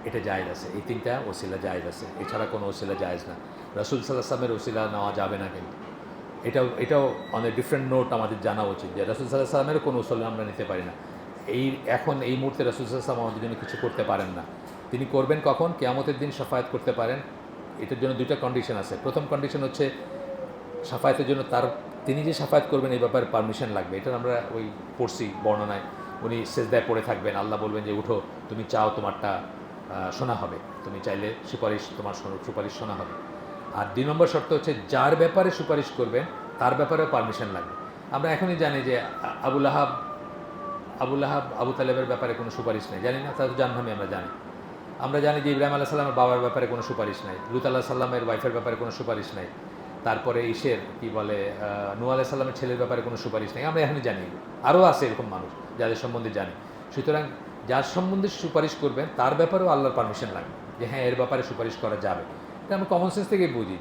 এটা জায়েজ আছে। এই 3টা ওসিলা জায়েজ আছে, এছাড়া কোনো ওসিলা জায়েজ না। রাসূল সাল্লাল্লাহু আলাইহি ওয়াসাল্লামের ওসিলা নেওয়া যাবে না কিন্তু। এটাও অনেক ডিফারেন্ট নোট আমাদের জানা উচিত যে রাসূল সাল্লাল্লাহু আলাইহি ওয়াসাল্লামের কোনো উসুল আমরা নিতে পারি না। এখন এই মুহূর্তে রাসূল সাল্লাল্লাহু আলাইহি ওয়াসাল্লাম আমাদের জন্য কিছু করতে পারেন না। তিনি করবেন কখন? কিয়ামতের দিন শাফায়াত করতে পারেন। এটার জন্য দুইটা কন্ডিশন আছে। প্রথম কন্ডিশন হচ্ছে শাফায়াতের জন্য তিনি যে শাফায়াত করবেন এই ব্যাপারে পারমিশন লাগবে। এটা আমরা ওই পড়ছি বর্ণনায়, উনি সেজদায় পড়ে থাকবেন, আল্লাহ বলবেন যে উঠো, তুমি চাও তোমারটা শোনা হবে, তুমি চাইলে তোমার সুপারিশ শোনা হবে। আর 2 নম্বর শর্ত হচ্ছে যার ব্যাপারে সুপারিশ করবেন তার ব্যাপারেও পারমিশন লাগবে। আমরা এখনই জানি যে আবু লাহাব আবু তালেবের ব্যাপারে কোনো সুপারিশ নেই, জানি না, তার জাহান্নামী আমরা জানি। আমরা জানি যে ইব্রাহিম আলাইহিস সালামের বাবার ব্যাপারে কোনো সুপারিশ নাই, লূত আলাইহিস সালামের ওয়াইফের ব্যাপারে কোনো সুপারিশ নাই, তারপরে নূহ আলাইহিস সালামের ছেলের ব্যাপারে কোনো সুপারিশ নেই। আমরা এখনই জানি, আরও আছে এরকম মানুষ যাদের সম্বন্ধে জানি। সুতরাং যার সম্বন্ধে সুপারিশ করবেন তার ব্যাপারেও আল্লাহর পারমিশন লাগবে যে হ্যাঁ এর ব্যাপারে সুপারিশ করা যাবে। এটা আমরা কমন সেন্স থেকে বুঝি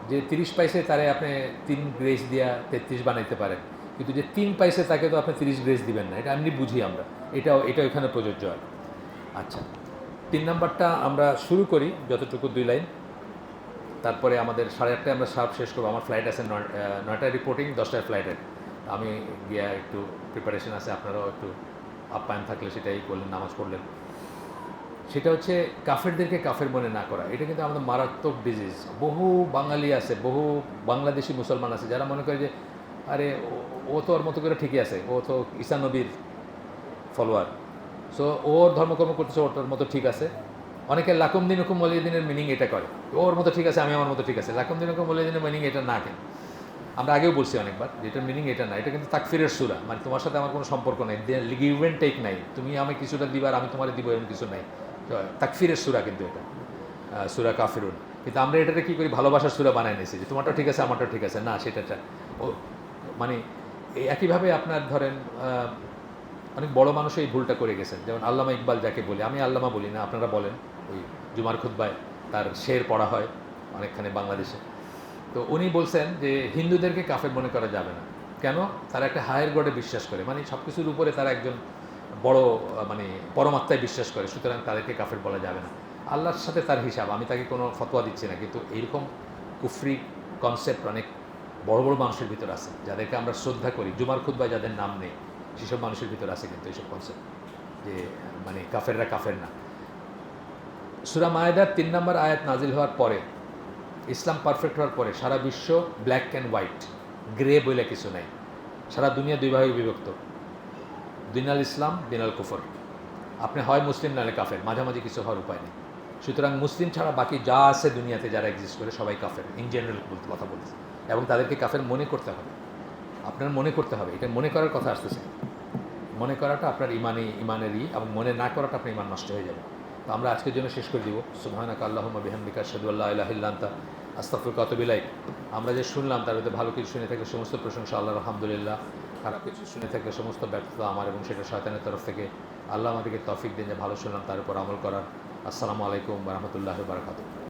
যে 30 পয়সায় তারে আপনি 3 গ্রেস দিয়া 33 বানাইতে পারেন, কিন্তু যে 3 পয়সা তাকে তো আপনি 30 গ্রেস দিবেন না, এটা এমনি বুঝি আমরা। এটা এখানে প্রযোজ্য হয়। আচ্ছা, 3 নাম্বারটা আমরা শুরু করি যতটুকু 2 লাইন, তারপরে আমাদের 8:30টায় আমরা শার্প শেষ করবো। আমার ফ্লাইট আছে 9টায় রিপোর্টিং, 10টায় ফ্লাইটে। আমি গিয়া একটু প্রিপারেশন আছে, আপনারাও একটু আপ্যায়ন থাকলে সেটাই করলেন, নামাজ পড়লেন। সেটা হচ্ছে কাফেরদেরকে কাফের মনে না করা। এটা কিন্তু আমাদের মারাত্মক ডিজিজ। বহু বাঙালি আছে, বহু বাংলাদেশি মুসলমান আছে যারা মনে করে যে আরে ও তো ওর মতো করে ঠিকই আছে, ও তো ঈসা নবীর ফলোয়ার, সো ওর ধর্মকর্ম করতেছে, ওর মতো ঠিক আছে। অনেকে লাকুম দিনুকুম ওয়ালিয়াদিনের মিনিং এটা করে, ওর মতো ঠিক আছে, আমি আমার মতো ঠিক আছে। লাকুম দিনুকুম ওয়ালিয়াদিনের মিনিং এটা না, কেন আমরা আগেও বলছি অনেকবার যে এটার মিনিং এটা না, এটা কিন্তু তাকফিরের সূরা, মানে তোমার সাথে আমার কোনো সম্পর্ক নাই, গিভ অ্যান্ড টেক নাই, তুমি আমি কিছুটা দিবার আমি তোমার দিব, এরকম কিছু নাই। তাকফিরের সূরা কিন্তু এটা, সূরা কাফিরুন। কিন্তু আমরা এটাকে কী করি, ভালোবাসার সূরা বানায় নিয়েছি যে তোমারটাও ঠিক আছে আমারটাও ঠিক আছে। না, সেটা ও মানে একইভাবে আপনার ধরেন অনেক বড় মানুষ এই ভুলটা করে গেছেন, যেমন আল্লামা ইকবাল, যাকে বলি, আমি আল্লামা বলি না, আপনারা বলেন, ওই জুমার খুতবায় তার শের পড়া হয় অনেকখানে বাংলাদেশে। তো উনি বলছেন যে হিন্দুদেরকে কাফের মনে করা যাবে না। কেন? তারা একটা হায়ার গডে বিশ্বাস করে, মানে সব কিছুর উপরে তারা একজন বড় পরমাত্মায় বিশ্বাস করে, সুতরাং তাদেরকে কাফের বলা যাবে না। আল্লাহর সাথে তার হিসাব, আমি তাকে কোনো ফতোয়া দিচ্ছি না, কিন্তু এইরকম কুফরি কনসেপ্ট অনেক বড় বড় মানুষের ভিতর আছে, যাদেরকে আমরা শ্রদ্ধা করি, জুমার খুতবায় যাদের নাম নেই, সেসব মানুষের ভিতর আছে কিন্তু এইসব কনসেপ্ট, যে মানে কাফেররা কাফের না। সূরা মায়েদার 3 নম্বর আয়াত নাজিল হওয়ার পরে, ইসলাম পারফেক্ট হওয়ার পরে সারা বিশ্ব ব্ল্যাক অ্যান্ড হোয়াইট, গ্রে বলে কিছু নাই। সারা দুনিয়া 2 ভাগে বিভক্ত, দিনাল ইসলাম, দিনাল কুফর। আপনি হয় মুসলিম নাহলে কাফের, মাঝামাঝি কিছু হওয়ার উপায় নেই। সুতরাং মুসলিম ছাড়া বাকি যা আছে দুনিয়াতে যারা এক্সিস্ট করে সবাই কাফের, ইন জেনারেল কথা বলছে, এবং তাদেরকে কাফের মনে করতে হবে। আপনার মনে করতে হবে, এটা মনে করার কথা আসতেছে। মনে করাটা আপনার ইমানেরই, এবং মনে না করাটা আপনার ইমান নষ্ট হয়ে যাবে। তো আমরা আজকের জন্য শেষ করে দিব। সুবহানাকা আল্লাহুম্মা বিহামদিকা আশহাদু আল্লা ইলাহা ইল্লা আনতা আস্তাগফিরুকা ওয়া আতুবু ইলাইক। আমরা যে শুনলাম তার মধ্যে ভালো কিছু শুনে থাকলে সমস্ত প্রশংসা আল্লাহর, আলহামদুলিল্লাহ। খারাপ কিছু শুনে থাকলে সমস্ত ব্যর্থতা আমার, এবং সেটা শয়তানের তরফ থেকে। আল্লাহ আমাদেরকে তৌফিক দিন যে ভালো শুনলাম তার উপর আমল করার। আসসালামু আলাইকুম ওয়া রাহমাতুল্লাহি ওয়া বারাকাতুহু।